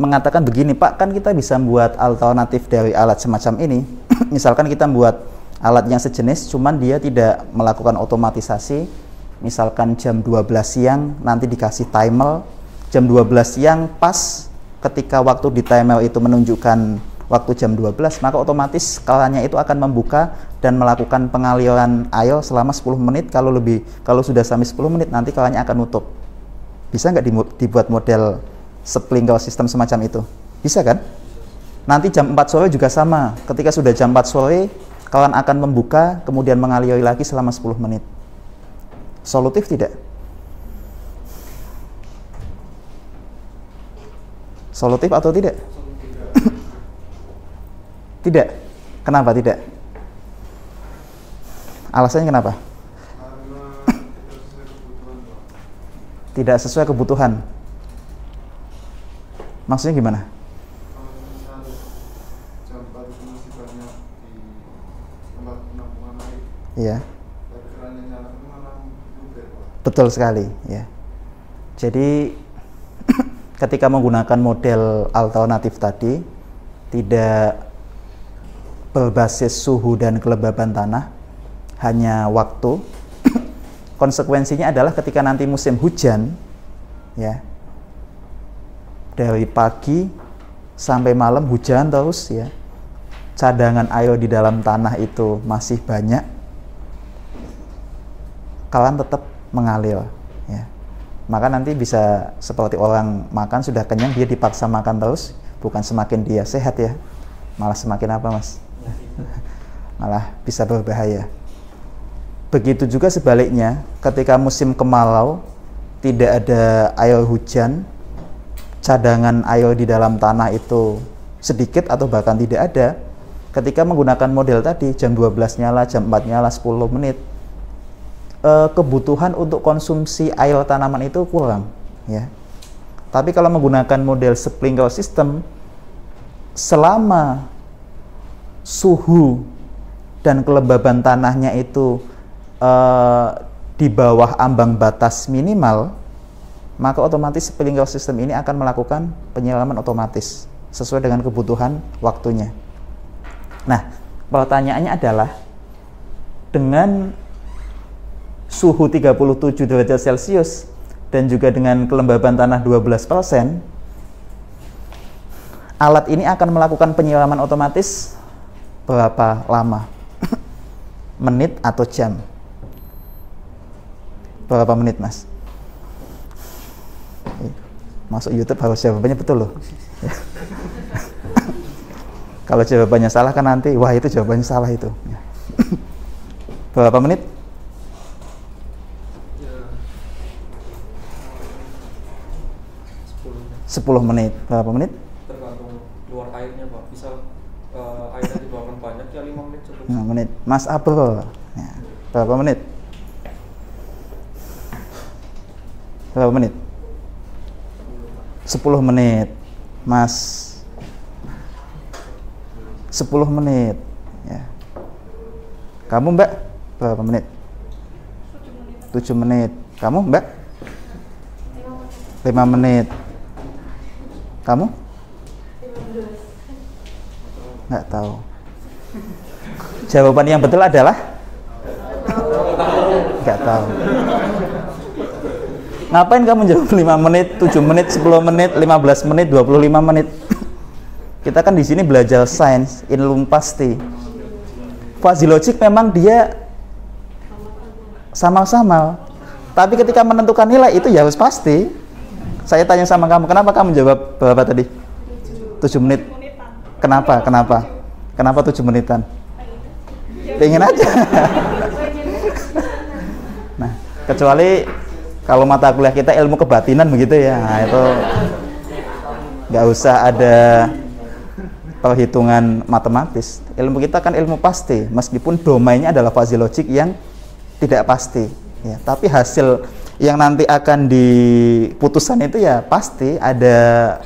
mengatakan begini, Pak, kan kita bisa buat alternatif dari alat semacam ini. Misalkan kita buat alat yang sejenis, cuman dia tidak melakukan otomatisasi. Misalkan jam 12 siang nanti dikasih timer, jam 12 siang pas ketika waktu di timer itu menunjukkan waktu jam 12, maka otomatis kerannya itu akan membuka dan melakukan pengaliran air selama 10 menit. Kalau sudah sampai 10 menit nanti kerannya akan nutup. Bisa nggak dibuat model sprinkler sistem semacam itu? Bisa kan? Nanti jam 4 sore juga sama. Ketika sudah jam 4 sore, keran akan membuka, kemudian mengaliri lagi selama 10 menit. Solutif tidak? Solutif atau tidak? Tidak. Kenapa tidak? Alasannya kenapa? Tidak sesuai kebutuhan. Maksudnya gimana? Iya. Betul sekali, ya. Jadi ketika menggunakan model alternatif tadi, tidak berbasis suhu dan kelembaban tanah, hanya waktu. Konsekuensinya adalah ketika nanti musim hujan, ya, dari pagi sampai malam hujan terus, ya, cadangan air di dalam tanah itu masih banyak, keran tetap mengalir, ya. Maka nanti bisa seperti orang makan sudah kenyang, dia dipaksa makan terus, bukan semakin dia sehat, ya, malah semakin apa, Mas? Malah bisa berbahaya. Begitu juga sebaliknya, ketika musim kemarau, tidak ada air hujan, cadangan air di dalam tanah itu sedikit atau bahkan tidak ada. Ketika menggunakan model tadi, jam 12 nyala, jam 4 nyala, 10 menit, kebutuhan untuk konsumsi air tanaman itu kurang, ya. Tapi kalau menggunakan model sprinkler system, selama suhu dan kelembaban tanahnya itu di bawah ambang batas minimal, maka otomatis sprinkler system ini akan melakukan penyiraman otomatis sesuai dengan kebutuhan waktunya. Nah, pertanyaannya adalah, dengan suhu 37 derajat Celcius dan juga dengan kelembaban tanah 12%, alat ini akan melakukan penyiraman otomatis berapa lama? Menit atau jam? Berapa menit, Mas? Masuk YouTube harus jawabannya betul loh. Kalau jawabannya salah kan nanti, wah itu jawabannya salah itu. Berapa menit? 10 menit. Berapa menit? Tergantung luar airnya, Pak. Bisa airnya dibawakan banyak ya 5 menit. 5 menit. Mas Abel, ya. Berapa menit? Berapa menit? 10 menit. Mas 10 menit, ya. Kamu, Mbak, berapa menit? 7 menit. Kamu, Mbak? 5 menit. Kamu? 15. Nggak tahu. Jawaban yang betul adalah? Nggak tahu. Ngapain kamu jawab 5 menit, 7 menit, 10 menit, 15 menit, 25 menit? Kita kan di sini belajar sains, ilmu pasti. Fuzzy logic memang dia sama-sama. Tapi ketika menentukan nilai itu ya harus pasti. Saya tanya sama kamu, kenapa kamu jawab berapa tadi? 7 menit. Kenapa? Kenapa 7 menitan? Pengen aja. Nah, kecuali kalau mata kuliah kita ilmu kebatinan begitu ya, nah, itu nggak usah ada perhitungan matematis. Ilmu kita kan ilmu pasti, meskipun domainnya adalah fuzzy logic yang tidak pasti. Ya, tapi hasil yang nanti akan diputuskan itu ya pasti ada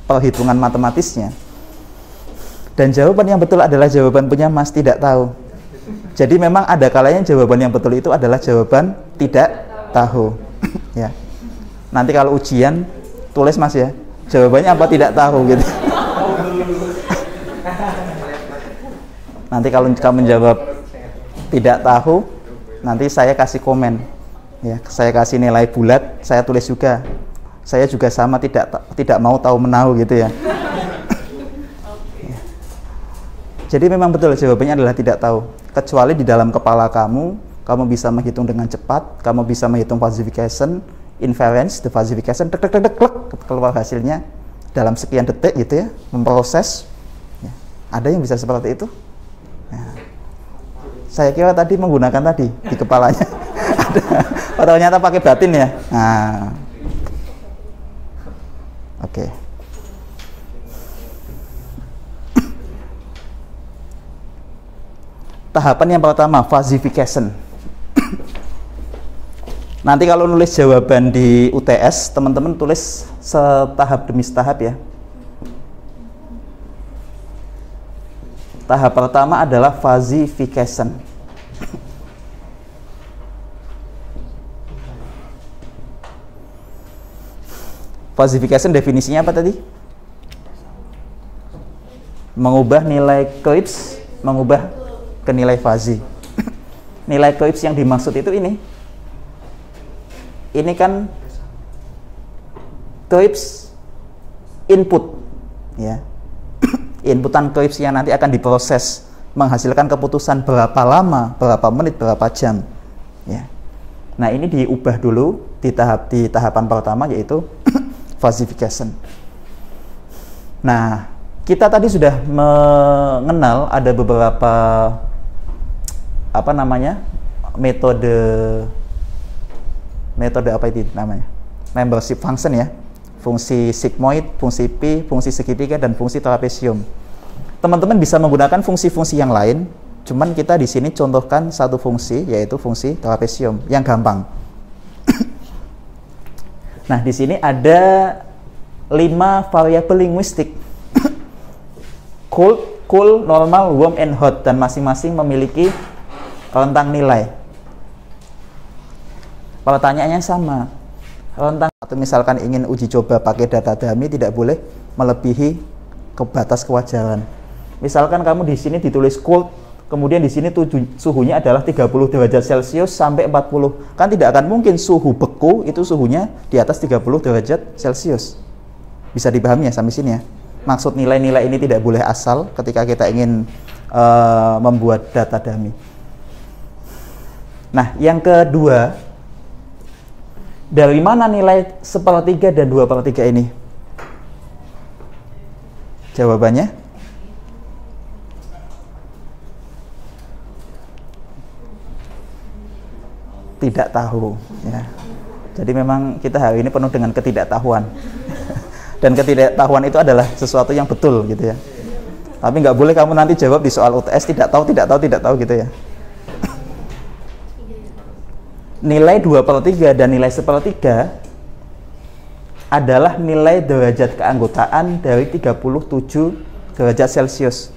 perhitungan matematisnya. Dan jawaban yang betul adalah jawaban punya Mas tidak tahu. Jadi memang ada kalanya jawaban yang betul itu adalah jawaban tidak tahu. Ya. Nanti kalau ujian tulis Mas ya, jawabannya apa tidak tahu gitu. Nanti kalau kamu menjawab tidak tahu, nanti saya kasih komen. Ya, saya kasih nilai bulat, saya tulis juga. Saya juga sama tidak mau tahu menahu gitu ya. Jadi memang betul jawabannya adalah tidak tahu. Kecuali di dalam kepala kamu bisa menghitung dengan cepat, kamu bisa menghitung falsification, inference, defalsification, keluar hasilnya dalam sekian detik gitu ya, memproses. Ya. Ada yang bisa seperti itu? Nah, saya kira tadi menggunakan tadi di kepalanya. Oh, ternyata pakai batin ya. Nah, oke. Tahapan yang pertama, falsification. Nanti kalau nulis jawaban di UTS, teman-teman tulis setahap demi setahap ya. Tahap pertama adalah falsification. Falsification definisinya apa tadi? Mengubah nilai Clebsch, mengubah ke nilai fuzzy. Nilai Clebsch yang dimaksud itu ini kan Clebsch input ya. Inputan Clebsch yang nanti akan diproses menghasilkan keputusan berapa lama, berapa menit, berapa jam ya. Nah, ini diubah dulu di tahapan pertama yaitu falsification. Nah, kita tadi sudah mengenal ada beberapa metode apa itu namanya? Membership function ya. Fungsi sigmoid, fungsi pi, fungsi segitiga dan fungsi trapesium. Teman-teman bisa menggunakan fungsi-fungsi yang lain, cuman kita di sini contohkan satu fungsi yaitu fungsi trapesium yang gampang. Nah, di sini ada 5 variabel linguistik. Cool, normal, warm, and hot, dan masing-masing memiliki rentang nilai. Pertanyaannya sama. Rentang atau misalkan ingin uji coba pakai data dummy tidak boleh melebihi ke batas kewajaran. Misalkan kamu di sini ditulis cold, kemudian di sini suhunya adalah 30 derajat Celcius sampai 40. Kan tidak akan mungkin suhu beku itu suhunya di atas 30 derajat Celcius. Bisa dipahami ya sampai sini ya. Maksud nilai-nilai ini tidak boleh asal ketika kita ingin membuat data dummy. Nah, yang kedua, dari mana nilai 1/3 dan 2/3 ini? Jawabannya? Tidak tahu. Ya. Jadi memang kita hari ini penuh dengan ketidaktahuan. Dan ketidaktahuan itu adalah sesuatu yang betul gitu ya. Tapi nggak boleh kamu nanti jawab di soal UTS tidak tahu gitu ya. Nilai 2/3 dan nilai 1/3 adalah nilai derajat keanggotaan dari 37 derajat Celcius.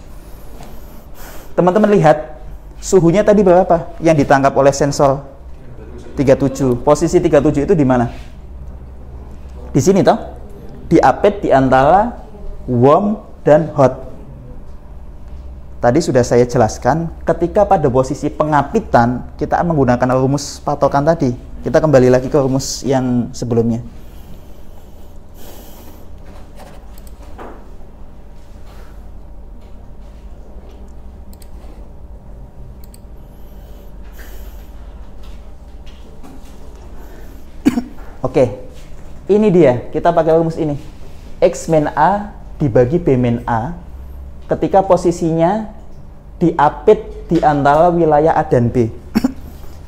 Teman-teman lihat suhunya tadi berapa yang ditangkap oleh sensor? 37. Posisi 37 itu di mana? Di sini toh? Diapit di antara warm dan hot. Tadi sudah saya jelaskan, ketika pada posisi pengapitan kita menggunakan rumus patokan tadi. Kita kembali lagi ke rumus yang sebelumnya. Oke, ini dia, kita pakai rumus ini. X min A dibagi B min A ketika posisinya diapit di antara wilayah A dan B.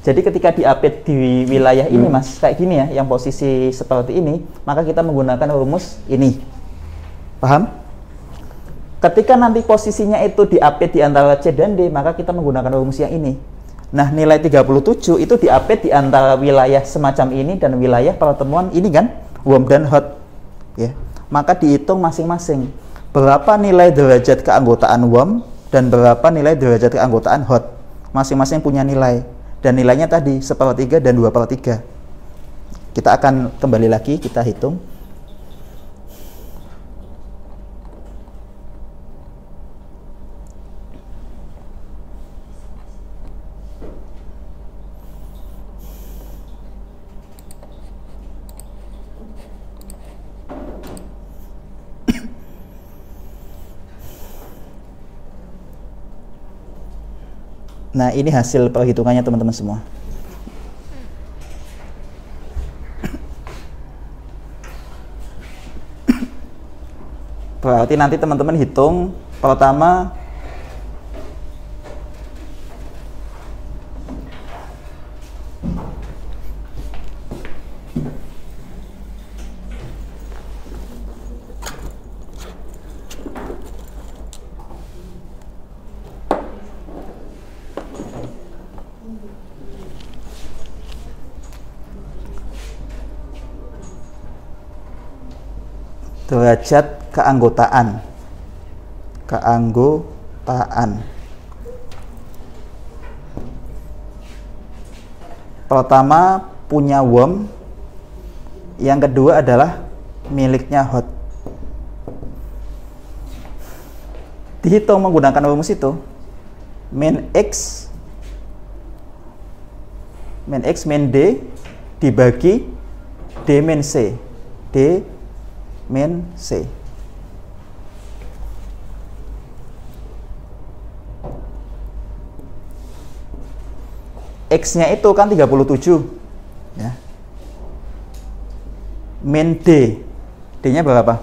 Jadi ketika diapit di wilayah ini Mas, kayak gini ya, yang posisi seperti ini, maka kita menggunakan rumus ini. Paham? Ketika nanti posisinya itu diapit di antara C dan D, maka kita menggunakan rumus yang ini. Nah, nilai 37 itu diapit di antara wilayah semacam ini dan wilayah pertemuan ini kan, warm dan hot. Ya. Maka dihitung masing-masing. Berapa nilai derajat keanggotaan warm dan berapa nilai derajat keanggotaan hot. Masing-masing punya nilai. Dan nilainya tadi 1/3 dan 2/3. Kita akan kembali lagi, kita hitung. Nah, ini hasil perhitungannya teman-teman semua. Berarti nanti teman-teman hitung pertama derajat keanggotaan. Pertama punya warm, yang kedua adalah miliknya hot. Dihitung menggunakan rumus itu. Min X min D dibagi D min C. D min C. X-nya itu kan 37 ya. Min D. D-nya berapa?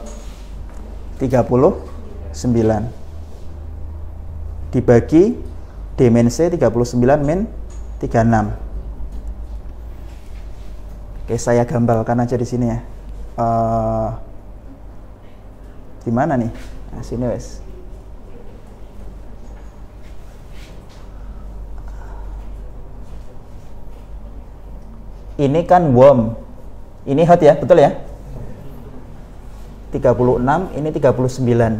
39. Dibagi D min C 39 min 36. Oke, saya gambarkan aja di sini ya. Di mana nih? Nah, sini wes. Ini kan warm. Ini hot ya, betul ya? 36, ini 39.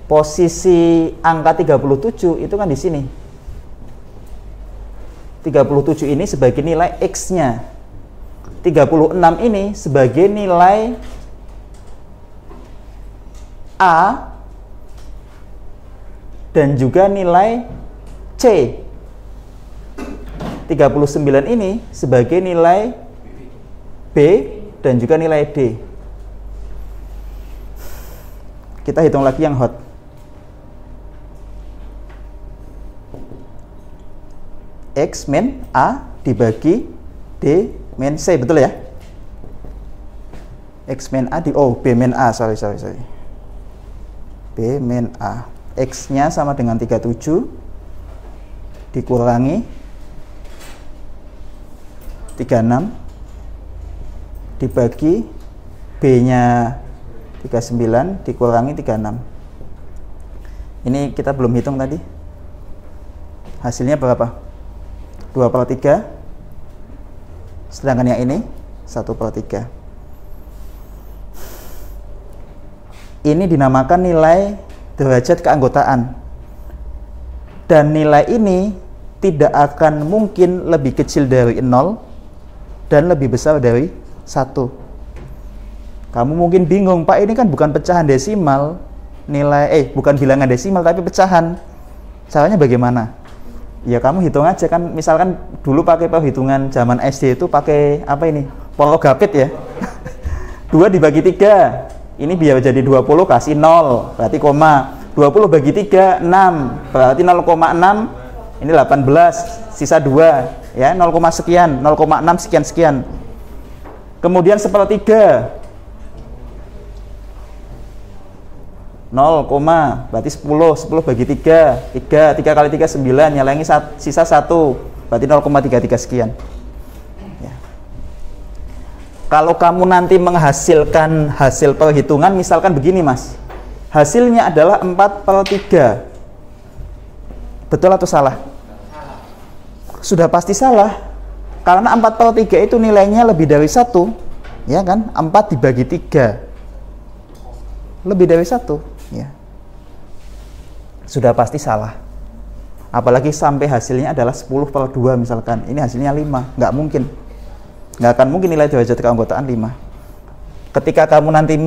Posisi angka 37 itu kan di sini. 37 ini sebagai nilai X-nya. 36 ini sebagai nilai A dan juga nilai C. 39 ini sebagai nilai B dan juga nilai D. Kita hitung lagi yang hot. X min A dibagi D min C, betul ya? X min A B min A, sorry. B min A. X-nya sama dengan 37 dikurangi 36 dibagi B-nya 39 dikurangi 36. Ini kita belum hitung tadi. Hasilnya berapa? 2/3. Sedangkan yang ini 1/3. Ini dinamakan nilai derajat keanggotaan. Dan nilai ini tidak akan mungkin lebih kecil dari 0 dan lebih besar dari 1. Kamu mungkin bingung, Pak, ini kan bukan pecahan desimal, bukan bilangan desimal tapi pecahan. Caranya bagaimana? Ya kamu hitung aja kan, misalkan dulu pakai perhitungan zaman SD itu pakai apa ini? Porogapit ya. 2 dibagi 3. Ini biar jadi 20 kasih 0, berarti koma. 20 bagi 3, 6, berarti 0,6. Ini 18, sisa 2, ya 0, sekian, 0,6 sekian. Kemudian 1/3. berarti 10 bagi 3 kali 3 9, nyalangi sisa 1, berarti 0,33 sekian. Ya. Kalau kamu nanti menghasilkan hasil perhitungan, misalkan begini mas, hasilnya adalah 4/3, betul atau salah? Sudah pasti salah, karena 4/3 itu nilainya lebih dari 1, ya kan? 4 dibagi 3 lebih dari 1, ya. Sudah pasti salah. Apalagi sampai hasilnya adalah 10/2 misalkan, ini hasilnya 5, nggak mungkin. Nggak akan mungkin nilai derajat keanggotaan 5. Ketika kamu nanti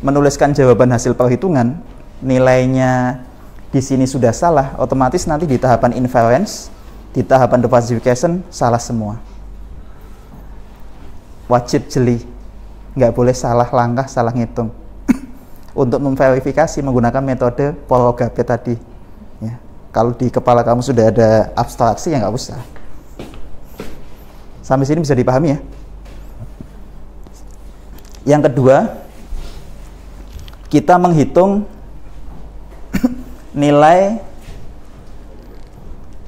menuliskan jawaban hasil perhitungan, nilainya di sini sudah salah, otomatis nanti di tahapan inference, di tahapan falsification salah semua. Wajib jeli, nggak boleh salah langkah, salah ngitung. Untuk memverifikasi menggunakan metode Polygape tadi. Ya. Kalau di kepala kamu sudah ada abstraksi, ya nggak usah. Sampai sini bisa dipahami ya. Yang kedua, kita menghitung nilai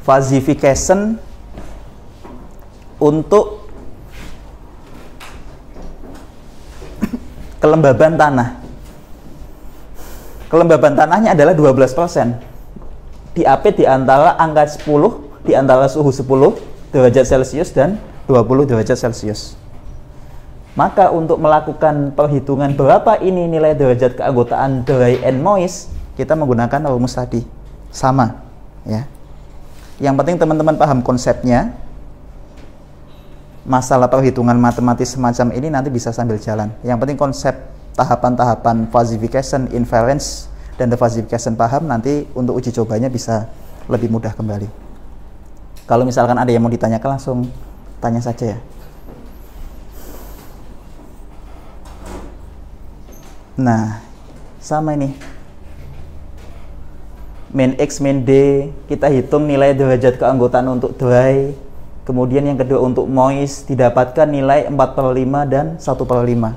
falsification untuk kelembaban tanah. Kelembaban tanahnya adalah 12%. Diapit di antara angka 10, di antara suhu 10 derajat Celcius dan 20 derajat Celcius. Maka untuk melakukan perhitungan berapa ini nilai derajat keanggotaan dry and moist, kita menggunakan rumus tadi. Sama, ya. Yang penting teman-teman paham konsepnya. Masalah perhitungan matematis semacam ini nanti bisa sambil jalan. Yang penting konsep tahapan-tahapan falsification, inference, dan falsification paham, nanti untuk uji cobanya bisa lebih mudah kembali. Kalau misalkan ada yang mau ditanyakan, langsung tanya saja ya. Nah, sama ini. Min X, min D, kita hitung nilai derajat keanggotaan untuk dry. Kemudian yang kedua untuk moist, didapatkan nilai 4/5 dan 1/5.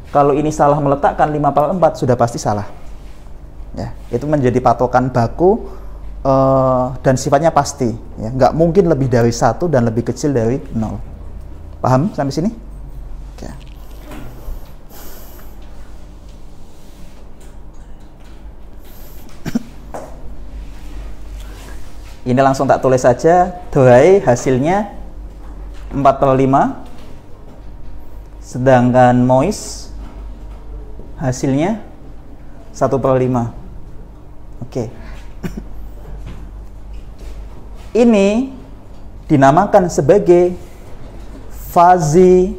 Kalau ini salah meletakkan 5/4, sudah pasti salah. Ya, itu menjadi patokan baku dan sifatnya pasti. Ya, nggak mungkin lebih dari 1 dan lebih kecil dari 0. Paham sampai sini? Ya. Ini langsung tak tulis saja, dry hasilnya 4/5, sedangkan moist hasilnya 1/5. Oke. Ini dinamakan sebagai fuzzy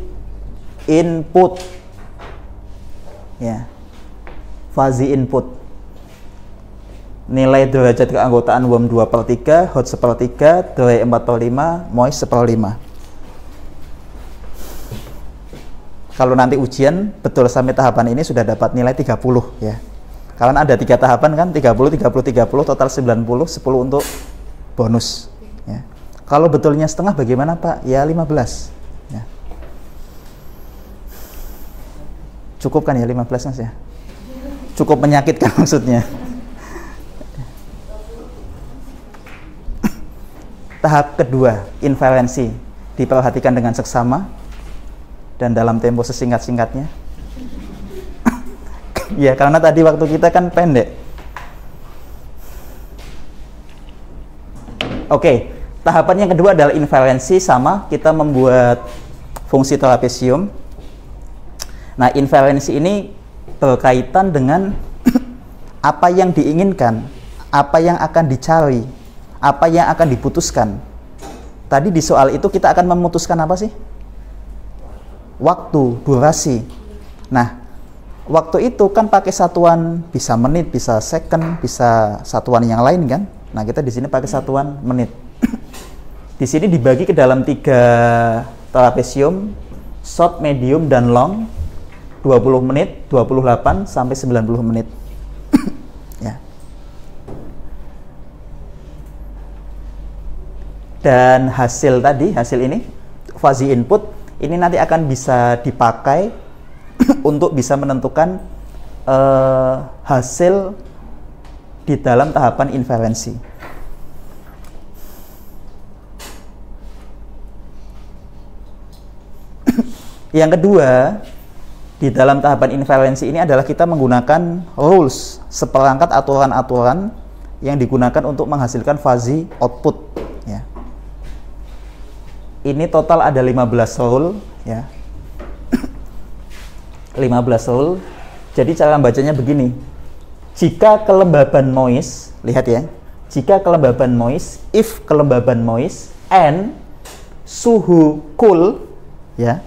input. Ya. Fuzzy input. Nilai derajat keanggotaan warm 2/3, hot 1/3, dry 4/5, moist 1/5. Kalau nanti ujian betul sampai tahapan ini sudah dapat nilai 30 ya. Kalau ada 3 tahapan kan, 30, 30, 30, total 90, 10 untuk bonus ya. Kalau betulnya setengah bagaimana Pak? Ya 15 ya. Cukup kan ya 15 Mas ya? Cukup menyakitkan maksudnya. Tahap kedua, inferensi, diperhatikan dengan seksama dan dalam tempo sesingkat-singkatnya. Ya, karena tadi waktu kita kan pendek. Oke, tahapan yang kedua adalah inferensi, sama kita membuat fungsi trapesium. Nah, inferensi ini berkaitan dengan apa yang diinginkan, apa yang akan dicari, apa yang akan diputuskan. Tadi di soal itu kita akan memutuskan apa sih? Waktu, durasi. Nah, waktu itu kan pakai satuan bisa menit, bisa second, bisa satuan yang lain kan? Nah, kita di sini pakai satuan menit. Di sini dibagi ke dalam 3 trapesium, short, medium, dan long. 20 menit, 28 sampai 90 menit. Ya. Dan hasil tadi, hasil ini fuzzy input ini nanti akan bisa dipakai untuk bisa menentukan hasil di dalam tahapan inferensi. Yang kedua, di dalam tahapan inferensi ini adalah kita menggunakan rules, seperangkat aturan-aturan yang digunakan untuk menghasilkan fuzzy output, ya. Ini total ada 15 rule, ya. 15 rule. Jadi cara bacanya begini. Jika kelembaban noise, lihat ya. Jika kelembaban noise, if kelembaban noise and suhu cool, ya.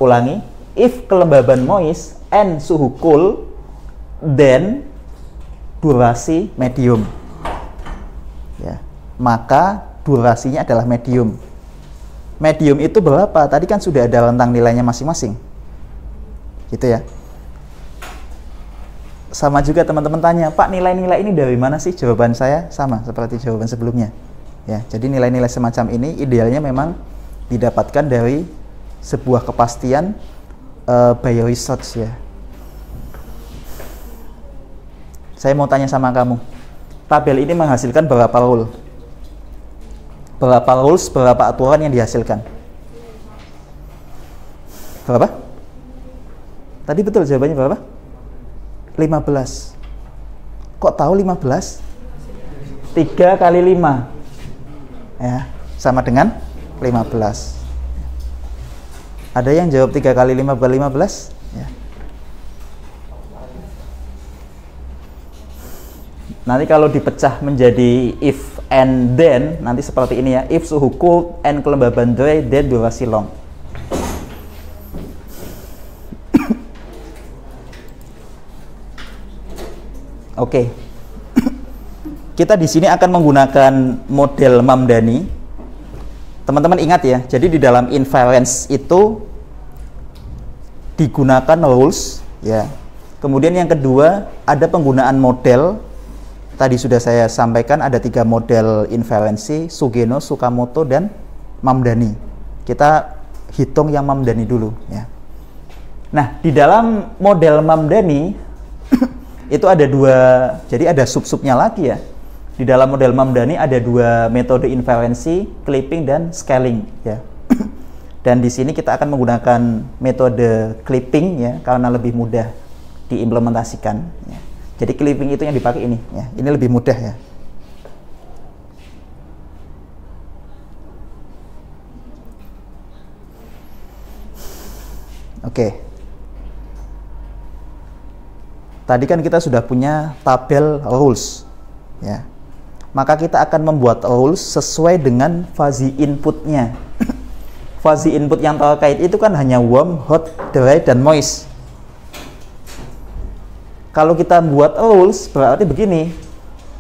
Ulangi, if kelembaban noise and suhu cool, then durasi medium, ya, maka durasinya adalah medium. Medium itu berapa? Tadi kan sudah ada rentang nilainya masing-masing, gitu ya. Sama juga teman-teman tanya, Pak, nilai-nilai ini dari mana sih? Jawaban saya sama seperti jawaban sebelumnya, ya. Jadi nilai-nilai semacam ini idealnya memang didapatkan dari sebuah kepastian by research, ya. Saya mau tanya sama kamu, tabel ini menghasilkan berapa rule? Berapa rules, berapa aturan yang dihasilkan? Berapa? Tadi betul jawabannya berapa? 15. Kok tahu 15? 3 kali 5, ya, sama dengan 15. Ada yang jawab 3 kali 5 = 15? Ya. Nanti kalau dipecah menjadi if and then, nanti seperti ini ya. If suhu cool and kelembaban dry, then durasi long. Oke. Kita di sini akan menggunakan model Mamdani. Teman-teman ingat ya, jadi di dalam inference itu digunakan rules, ya. Kemudian yang kedua ada penggunaan model. Tadi sudah saya sampaikan ada 3 model inferensi, Sugeno, Tsukamoto, dan Mamdani. Kita hitung yang Mamdani dulu, ya. Nah, di dalam model Mamdani itu ada 2, jadi ada sub-subnya lagi ya. Di dalam model Mamdani ada 2 metode inferensi, clipping dan scaling, ya. Dan di sini kita akan menggunakan metode clipping, ya, karena lebih mudah diimplementasikan, ya. Jadi clipping itu yang dipakai ini, ya. Ini lebih mudah, ya. Oke. Tadi kan kita sudah punya tabel rules, ya. Maka kita akan membuat rules sesuai dengan fuzzy inputnya. Fuzzy input yang terkait itu kan hanya warm, hot, dry, dan moist. Kalau kita buat rules berarti begini.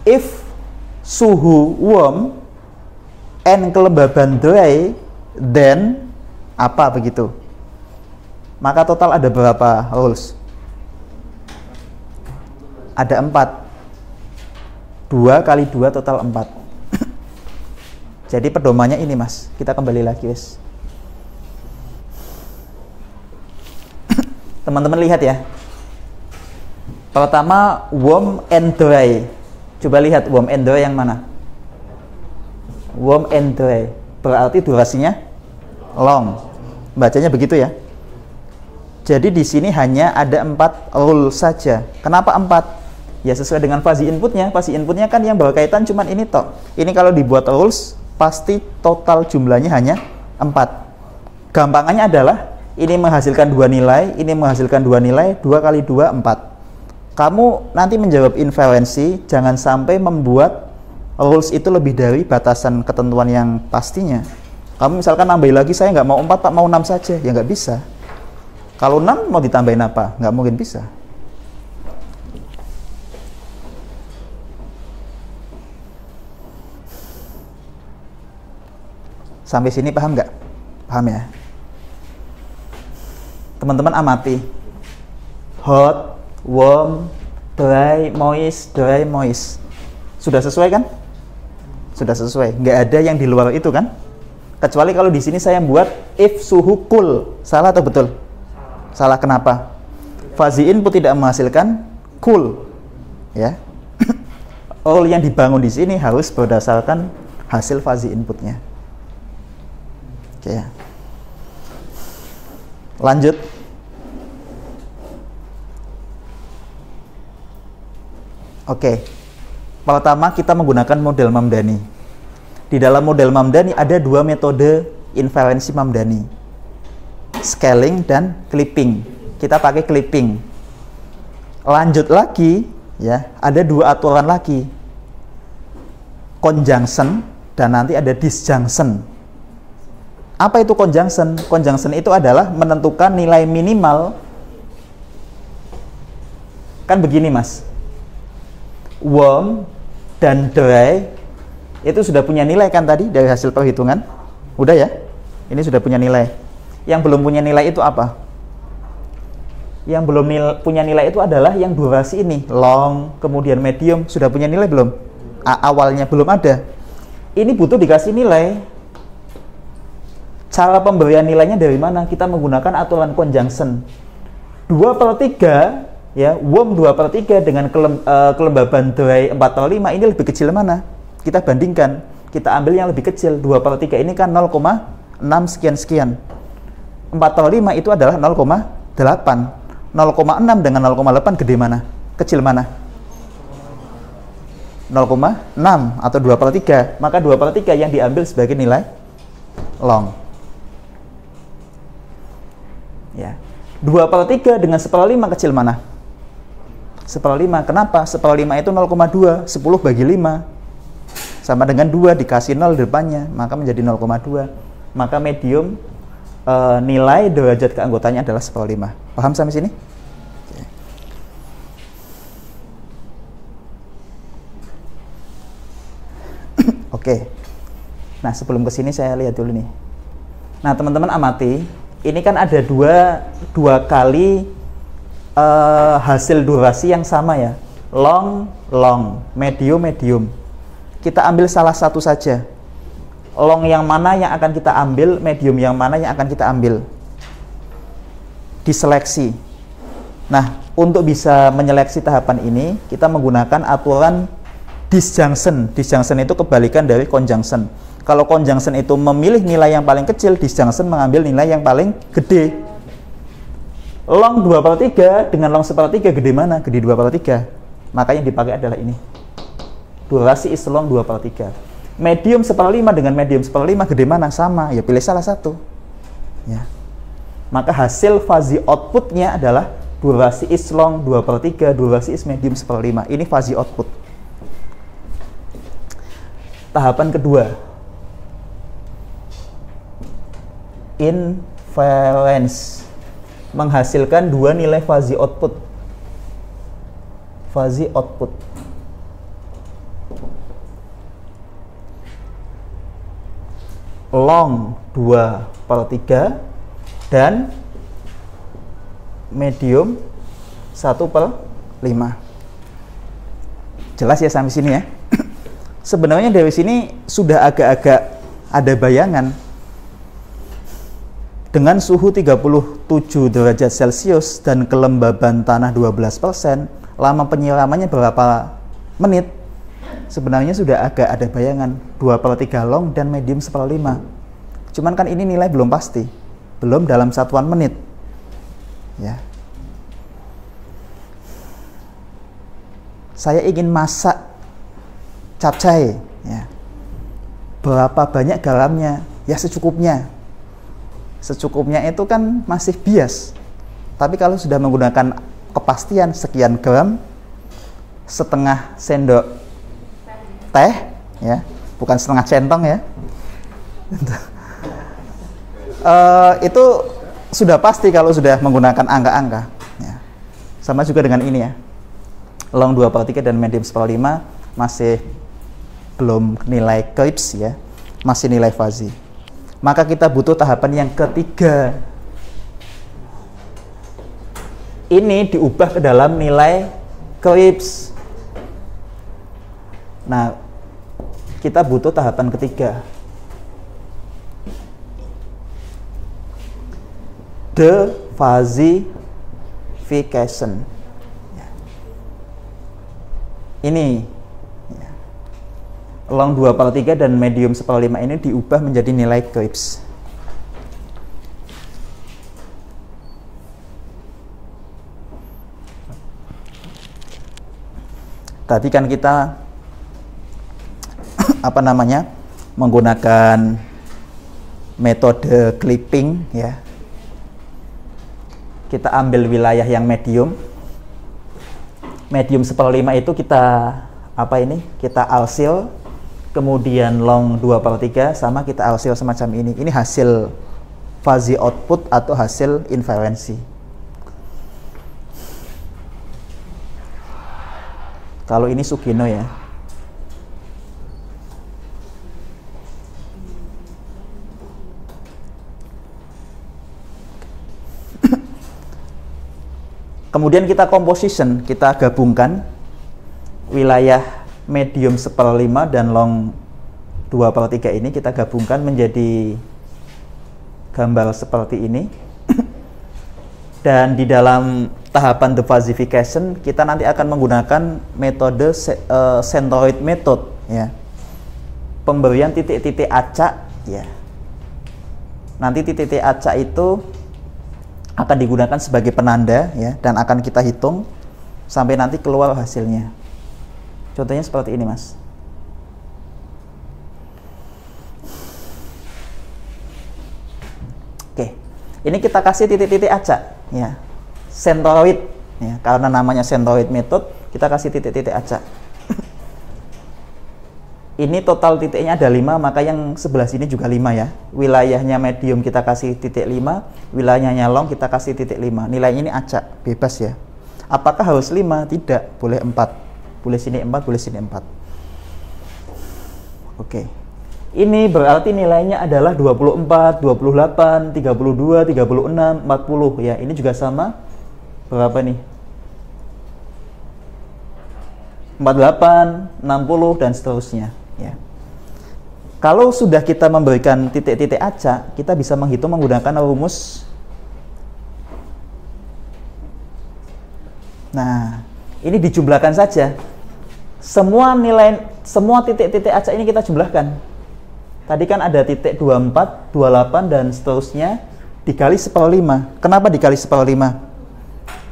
If suhu warm and kelembaban dry, then apa begitu. Maka total ada berapa rules? Ada 4. 2 kali 2 total 4. Jadi pedomannya ini, Mas. Kita kembali lagi, wes. Teman-teman lihat ya. Pertama, warm and dry. Coba lihat warm and dry yang mana? Warm and dry. Berarti durasinya long. Bacanya begitu ya. Jadi di sini hanya ada 4 rule saja. Kenapa 4? Ya sesuai dengan fuzzy inputnya. Fuzzy inputnya kan yang berkaitan cuman ini toh. Ini kalau dibuat rules pasti total jumlahnya hanya 4. Gampangannya adalah ini menghasilkan 2 nilai, ini menghasilkan 2 nilai, 2 kali 2 4. Kamu nanti menjawab inferensi jangan sampai membuat rules itu lebih dari batasan ketentuan yang pastinya. Kamu misalkan nambahin lagi, saya nggak mau 4 Pak, mau 6 saja, ya nggak bisa. Kalau 6 mau ditambahin apa? Nggak mungkin bisa. Sampai sini paham nggak? Paham ya? Teman-teman amati. Hot, warm, dry, moist, dry, moist. Sudah sesuai kan? Sudah sesuai. Nggak ada yang di luar itu kan? Kecuali kalau di sini saya buat if suhu cool. Salah atau betul? Salah. Kenapa? Fuzzy input tidak menghasilkan cool, ya. All yang dibangun di sini harus berdasarkan hasil fuzzy inputnya. Oke. Lanjut. Oke. Pertama kita menggunakan model Mamdani. Di dalam model Mamdani ada dua metode inferensi Mamdani. Scaling dan clipping. Kita pakai clipping. Lanjut lagi, ya, ada dua aturan lagi. Conjunction dan nanti ada disjunction. Apa itu conjunction? Conjunction itu adalah menentukan nilai minimal. Kan begini, Mas. Worm dan dry itu sudah punya nilai kan tadi dari hasil perhitungan? Udah ya? Ini sudah punya nilai. Yang belum punya nilai itu apa? Yang belum punya nilai itu adalah yang durasi ini, long, kemudian medium, sudah punya nilai belum? Awalnya belum ada. Ini butuh dikasih nilai. Cara pemberian nilainya dari mana? Kita menggunakan aturan conjunction. 2/3, ya, worm 2/3 dengan kelembaban dry 4/5, ini lebih kecil mana? Kita bandingkan. Kita ambil yang lebih kecil. 2/3 ini kan 0,6 sekian-sekian. 4/5 itu adalah 0,8. 0,6 dengan 0,8 gede mana? Kecil mana? 0,6 atau 2/3. Maka 2/3 yang diambil sebagai nilai long. Ya. 2/3 dengan 1/5 kecil mana? 1/5. Kenapa? 1/5 itu 0,2. 10 bagi 5 sama dengan 2 dikasih 0 di depannya, maka menjadi 0,2. Maka medium nilai derajat keanggotaannya adalah 1/5. Paham sampai sini? Oke. Nah, sebelum ke sini saya lihat dulu nih. Nah, teman-teman amati, ini kan ada dua kali hasil durasi yang sama ya. Long, long, medium, medium. Kita ambil salah satu saja. Long yang mana yang akan kita ambil, medium yang mana yang akan kita ambil. Diseleksi. Nah, untuk bisa menyeleksi tahapan ini, kita menggunakan aturan disjunction. Disjunction itu kebalikan dari conjunction. Kalau conjunction itu memilih nilai yang paling kecil, disjunction mengambil nilai yang paling gede. Long 2/3 dengan long 1/3 gede mana? Gede 2/3. Maka yang dipakai adalah ini. Durasi is long 2/3. Medium 1/5 dengan medium 1/5 gede mana? Sama, ya pilih salah satu. Ya. Maka hasil fuzzy outputnya adalah durasi is long 2/3, durasi is medium 1/5. Ini fuzzy output. Tahapan kedua, inference, menghasilkan dua nilai fuzzy output. Fuzzy output. Long 2/3 dan medium 1/5. Jelas ya sampai sini ya? Sebenarnya dari sini sudah agak-agak ada bayangan. Dengan suhu 37 derajat Celcius dan kelembaban tanah 12%, lama penyiramannya berapa menit? Sebenarnya sudah agak ada bayangan. 2/3 long dan medium 1/5. Cuman kan ini nilai belum pasti. Belum dalam satuan menit. Ya. Saya ingin masak capcay, ya. Berapa banyak garamnya? Ya secukupnya. Secukupnya itu kan masih bias. Tapi kalau sudah menggunakan kepastian sekian gram, setengah sendok teh, ya, bukan setengah centong ya. Itu sudah pasti kalau sudah menggunakan angka-angka. Ya. Sama juga dengan ini ya. Long 2/3 dan medium 1/5 masih belum nilai clips ya, masih nilai fuzzy. Maka kita butuh tahapan yang ketiga. Ini diubah ke dalam nilai clips. Nah, kita butuh tahapan ketiga. The fuzzy falsification. Ya. Ini ya. Long 2/3 dan medium 1/5 ini diubah menjadi nilai Cripps. Tadi kan kita menggunakan metode clipping ya. Kita ambil wilayah yang medium 1/5 itu kita alsil, kemudian long 2/3 sama kita alsil semacam ini. Ini hasil fuzzy output atau hasil inferensi. Kalau ini Sugeno ya. Kemudian kita composition, kita gabungkan wilayah medium 1/5 dan long 2/3 ini kita gabungkan menjadi gambar seperti ini. Dan di dalam tahapan defuzzification kita nanti akan menggunakan metode centroid method ya. Pemberian titik-titik acak ya. Nanti titik-titik acak itu akan digunakan sebagai penanda ya, dan akan kita hitung sampai nanti keluar hasilnya. Contohnya seperti ini, Mas. Oke. Ini kita kasih titik-titik acak ya, centroid ya, karena namanya centroid method kita kasih titik-titik acak. Ini total titiknya ada 5, maka yang sebelah sini juga 5 ya. Wilayahnya medium kita kasih titik 5, wilayahnya long kita kasih titik 5. Nilainya ini acak, bebas ya. Apakah harus 5? Tidak, boleh 4. Boleh sini 4, boleh sini 4. Oke. Ini berarti nilainya adalah 24, 28, 32, 36, 40 ya. Ini juga sama. Berapa nih? 48, 60 dan seterusnya ya. Kalau sudah kita memberikan titik-titik acak, kita bisa menghitung menggunakan rumus. Nah, ini dijumlahkan saja. Semua titik-titik acak ini kita jumlahkan. Tadi kan ada titik 24, 28 dan seterusnya dikali 1/5. Kenapa dikali 1/5?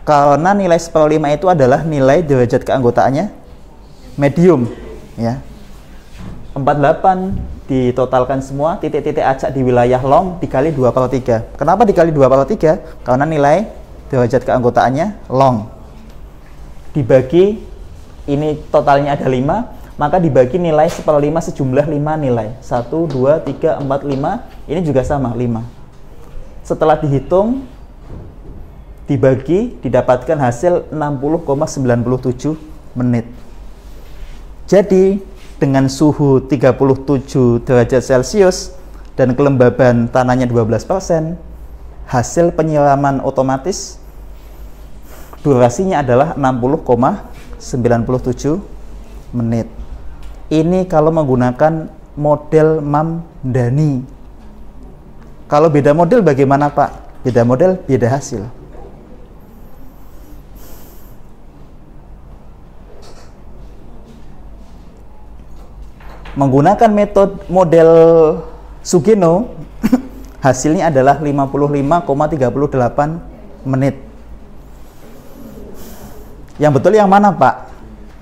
Karena nilai 1/5 itu adalah nilai derajat keanggotaannya medium ya. 48 ditotalkan semua titik-titik acak di wilayah long dikali 2/3. Kenapa dikali 2/3? Karena nilai derajat keanggotaannya long. Dibagi, ini totalnya ada 5, maka dibagi nilai 1/5 sejumlah 5 nilai. 1, 2, 3, 4, 5. Ini juga sama, 5. Setelah dihitung, dibagi, didapatkan hasil 60,97 menit. Jadi, dengan suhu 37 derajat Celcius dan kelembaban tanahnya 12%, hasil penyiraman otomatis durasinya adalah 60,97 menit. Ini kalau menggunakan model Mamdani. Kalau beda model bagaimana, Pak? Beda model, beda hasil. Menggunakan model Sugeno, hasilnya adalah 55,38 menit. Yang betul yang mana, Pak?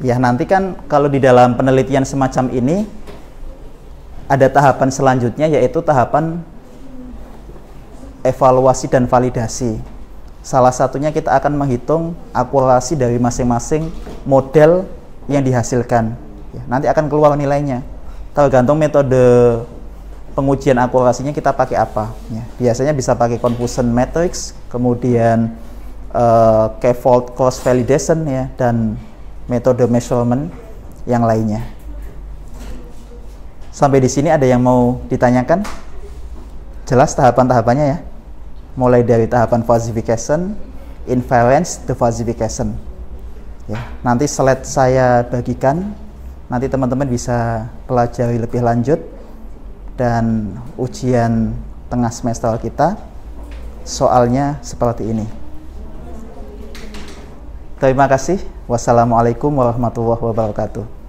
Ya, nanti kan kalau di dalam penelitian semacam ini ada tahapan selanjutnya, yaitu tahapan evaluasi dan validasi. Salah satunya kita akan menghitung akurasi dari masing-masing model yang dihasilkan ya, nanti akan keluar nilainya. Tergantung metode pengujian akurasinya kita pakai apa ya. Biasanya bisa pakai confusion matrix, kemudian k-fold cross validation ya, dan metode measurement yang lainnya. Sampai di sini ada yang mau ditanyakan? Jelas tahapan-tahapannya ya? Mulai dari tahapan falsification, inference, defalsification. Ya, nanti slide saya bagikan, nanti teman-teman bisa pelajari lebih lanjut, dan ujian tengah semester kita soalnya seperti ini. Terima kasih. Wassalamualaikum warahmatullahi wabarakatuh.